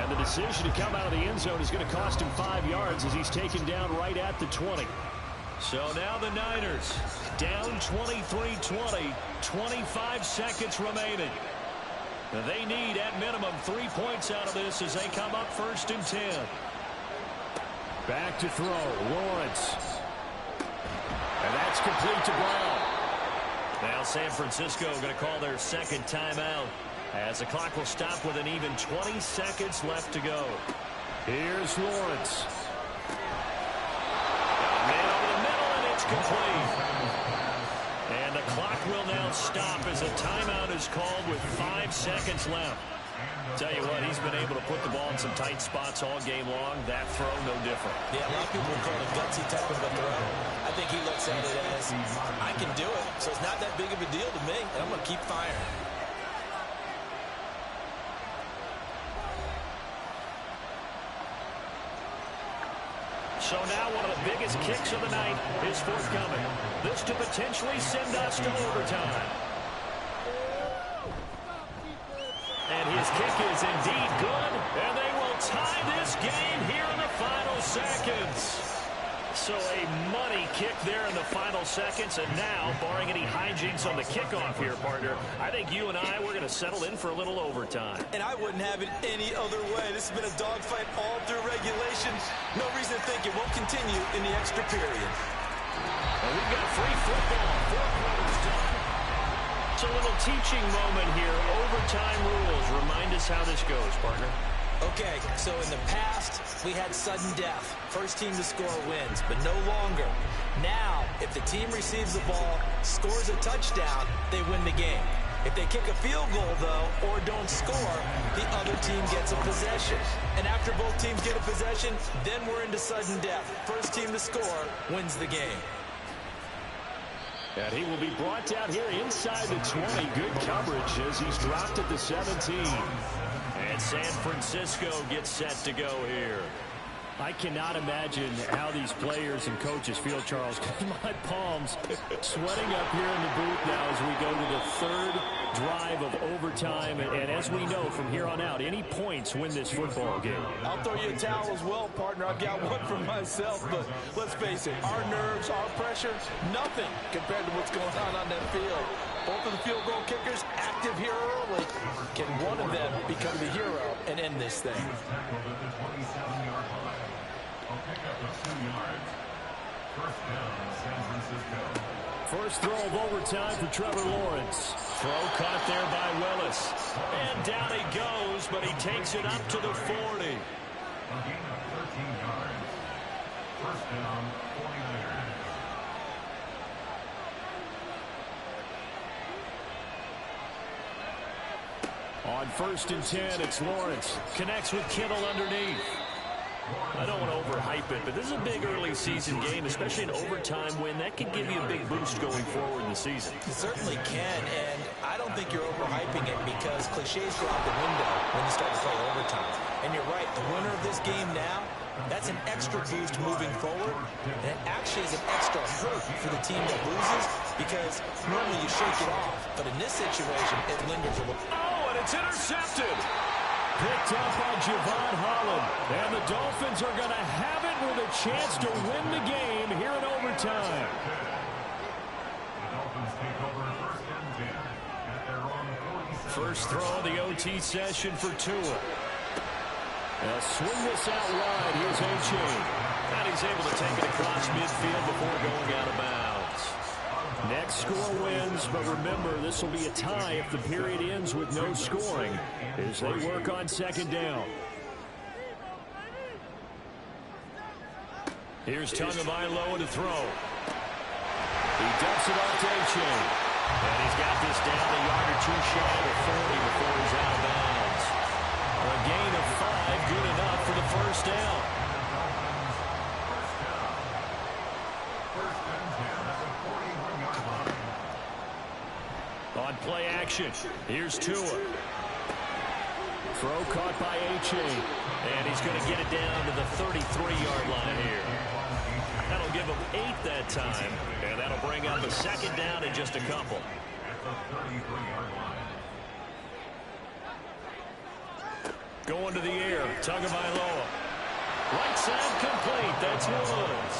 And the decision to come out of the end zone is going to cost him 5 yards as he's taken down right at the 20. So now the Niners down 23-20, 25 seconds remaining. They need at minimum 3 points out of this as they come up 1st and 10. Back to throw, Lawrence. And that's complete to Brown. Now San Francisco going to call their second timeout as the clock will stop with an even 20 seconds left to go. Here's Lawrence. Man over the middle, and it's complete. And the clock will now stop as a timeout is called with 5 seconds left. Tell you what, he's been able to put the ball in some tight spots all game long. That throw, no different. Yeah, a lot of people call it a gutsy type of a throw. I think he looks at it as, I can do it, so it's not that big of a deal to me, and I'm going to keep firing. So now one of the biggest kicks of the night is forthcoming. This to potentially send us to overtime. And his kick is indeed good, and they will tie this game here in the final seconds. So a money kick there in the final seconds, and now, barring any hijinks on the kickoff here, partner, I think you and I, we're going to settle in for a little overtime. And I wouldn't have it any other way. This has been a dogfight all through regulation. No reason to think it won't continue in the extra period. And we've got free football, 4 quarters done. It's a little teaching moment here. Overtime rules. Remind us how this goes, partner. Okay, so in the past, we had sudden death. First team to score wins, but no longer. Now, if the team receives the ball, scores a touchdown, they win the game. If they kick a field goal, though, or don't score, the other team gets a possession. And after both teams get a possession, then we're into sudden death. First team to score wins the game. And he will be brought down here inside the 20. Good coverage as he's dropped at the 17. And San Francisco gets set to go here. I cannot imagine how these players and coaches feel, Charles. My palms sweating up here in the booth now as we go to the 3rd drive of overtime. And as we know from here on out, any points win this football game. I'll throw you a towel as well, partner. I've got one for myself, but let's face it, our nerves, our pressure, nothing compared to what's going on that field. Both of the field goal kickers active here early. Can one of them become the hero and end this thing? First throw of overtime for Trevor Lawrence. Throw caught there by Willis. And down he goes, but he takes it up to the 40. A gain of 13 yards. First down, 49ers. On 1st and 10, it's Lawrence. Connects with Kittle underneath. I don't want to overhype it, but this is a big early season game, especially an overtime win. That could give you a big boost going forward in the season. It certainly can, and I don't think you're overhyping it because cliches go out the window when you start to play overtime. And you're right, the winner of this game now, that's an extra boost moving forward, and it actually is an extra hurt for the team that loses because normally you shake it off, but in this situation, it lingers a little. Oh, and it's intercepted. Picked up by Javon Holland. And the Dolphins are going to have it with a chance to win the game here in overtime. The Dolphins take over 1st and 10 at their own 47. First throw of the OT session for Tua. They'll swing this out wide. Here's A-Chain. And he's able to take it across midfield before going out of bounds. Next score wins, but remember, this will be a tie if the period ends with no scoring as they work on 2nd down. Here's Tagovailoa to throw. He dumps it off to A-Chain. And he's got this down a yard or 2 shy of the 40 before he's out of bounds. A gain of 5, good enough for the 1st down. On play action, here's Tua. Throw caught by A-Chain. And he's going to get it down to the 33-yard line here. That'll give him 8 that time. And that'll bring up a 2nd down in just a couple. At the 33-yard line. Going to the air, Tagovailoa. Right side complete, that's Woods.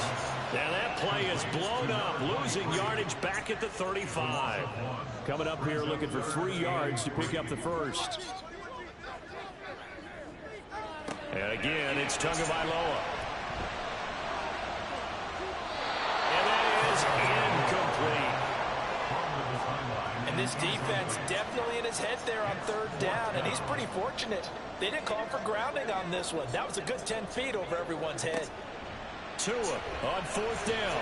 Now that play is blown up, losing yardage back at the 35. Coming up here looking for 3 yards to pick up the first. And again, it's Tagovailoa. And that is incomplete. And this defense definitely in his head there on 3rd down, and he's pretty fortunate. They didn't call for grounding on this one. That was a good 10 feet over everyone's head. Tua on 4th down.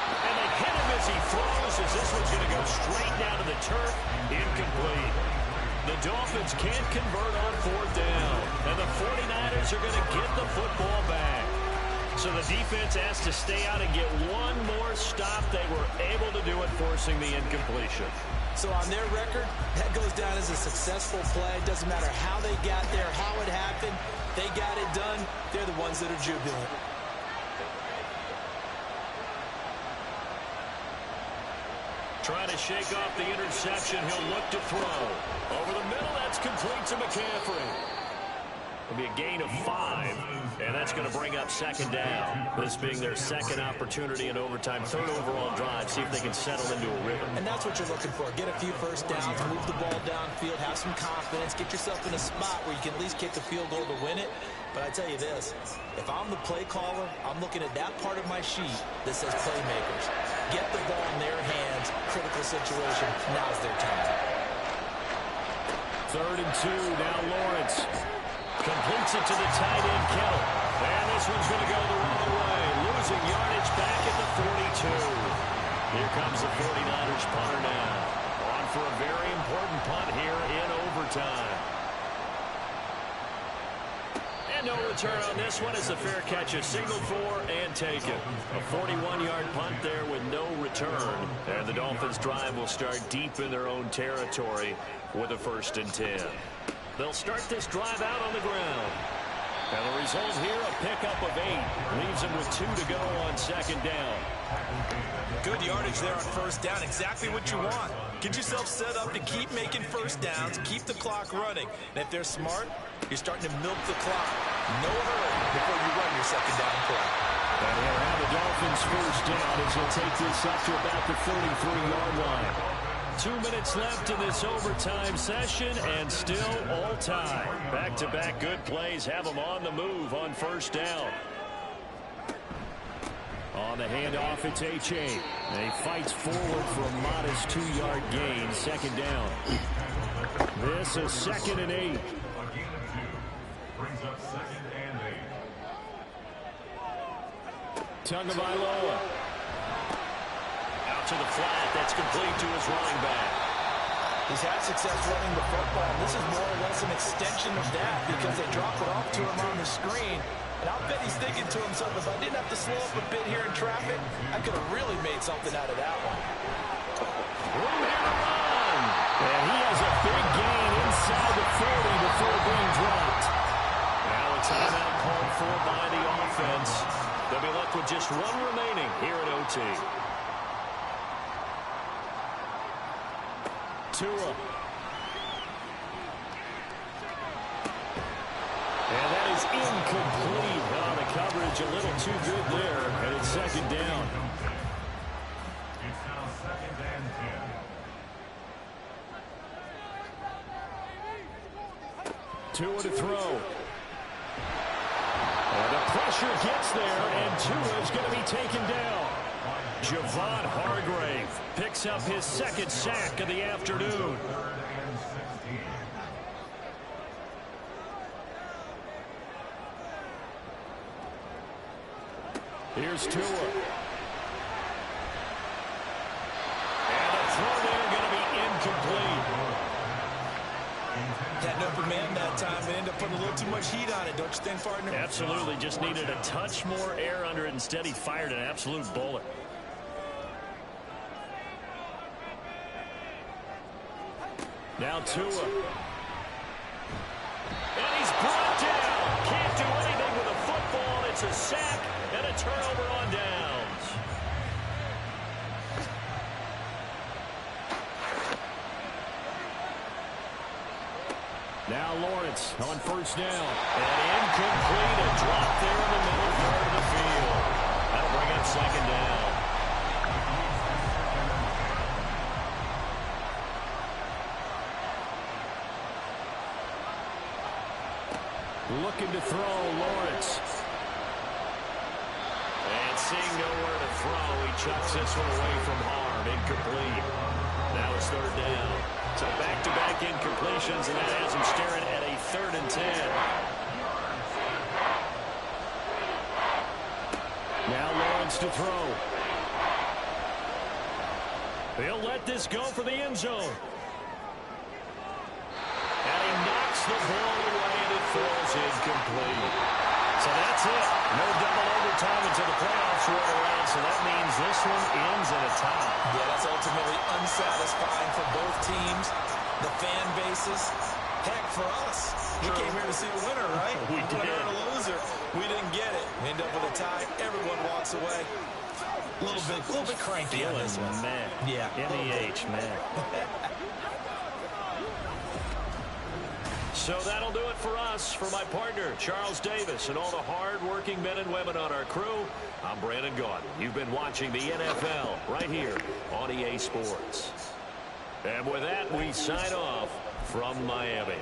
And they hit him as he throws, as this one's going to go straight down to the turf. Incomplete. The Dolphins can't convert on 4th down. And the 49ers are going to get the football back. So the defense has to stay out and get one more stop. They were able to do it, forcing the incompletion. So on their record, that goes down as a successful play. It doesn't matter how they got there, how it happened. They got it done. They're the ones that are jubilant. Trying to shake off the interception. He'll look to throw. Over the middle, that's complete to McCaffrey. It'll be a gain of 5, and that's going to bring up 2nd down. This being their 2nd opportunity in overtime, 3rd overall drive. See if they can settle into a rhythm. And that's what you're looking for. Get a few first downs, move the ball downfield, have some confidence, get yourself in a spot where you can at least kick a field goal to win it. But I tell you this, if I'm the play caller, I'm looking at that part of my sheet that says playmakers. Get the ball in their hands, critical situation. Now's their time. 3rd and 2, now Lawrence. Completes it to the tight end, Kittle. And this one's going to go the wrong way. Losing yardage back at the 42. Here comes the 49ers punter now. On for a very important punt here in overtime. And no return on this one as the fair catch is signaled for and taken. A 41-yard punt there with no return. And the Dolphins' drive will start deep in their own territory with a 1st and 10. They'll start this drive out on the ground. And the result here, a pickup of 8. Leaves them with 2 to go on 2nd down. Good yardage there on 1st down. Exactly what you want. Get yourself set up to keep making first downs, keep the clock running. And if they're smart, you're starting to milk the clock. No hurry before you run your 2nd down play. And they'll have the Dolphins' 1st down as they'll take this up to about the 33-yard line. 2 minutes left in this overtime session, and still all tied. Back-to-back good plays have them on the move on 1st down. On the handoff, it's H.A. And he fights forward for a modest 2-yard gain, 2nd down. This is 2nd and 8. A gain of 2 brings up 2nd and 8. Tagovailoa. To the flat, that's complete to his running back. He's had success running the football. This is more or less an extension of that because they drop it off to him on the screen. And I'll bet he's thinking to himself, if I didn't have to slow up a bit here in traffic, I could have really made something out of that one. Room here to run. And he has a big gain inside the 40 before being dropped. Now a timeout called for by the offense. They'll be left with just 1 remaining here at OT. Tua. And that is incomplete. Oh, the coverage a little too good there, and it's 2nd down. It's now 2nd and 10. Tua to throw. And the pressure gets there, and Tua is going to be taken down. Javon Hargrave picks up his 2nd sack of the afternoon. Here's Tua. And the throw there going to be incomplete. Had an open man that time, but ended up putting a little too much heat on it, don't you think, partner? Absolutely. Just needed a touch more air under it. Instead, he fired an absolute bullet. Now Tua. And he's brought down. Can't do anything with a football. It's a sack and a turnover on downs. Now Lawrence on 1st down. And incomplete. A drop there in the middle part of the field. That'll bring up second down. Looking to throw, Lawrence. And seeing nowhere to throw, he chucks this one away from harm. Incomplete. Now it's third down. So back-to-back incompletions, and that has him staring at a 3rd and 10. Now Lawrence to throw. He'll let this go for the end zone. And he knocks the ball away, and it falls incomplete. So that's it. No double overtime until the playoffs roll around, so that means this one ends in a tie. Yeah, that's ultimately unsatisfying for both teams, the fan bases. Heck, for us, we came here to see a winner, right? We did. Winner and a loser. We didn't get it. We end up with a tie. Everyone walks away. A little bit cranky on this one. Man. Yeah. MEH, man. So that'll do it for us. For my partner, Charles Davis, and all the hard-working men and women on our crew, I'm Brandon Gaudin. You've been watching the NFL right here on EA Sports. And with that, we sign off from Miami.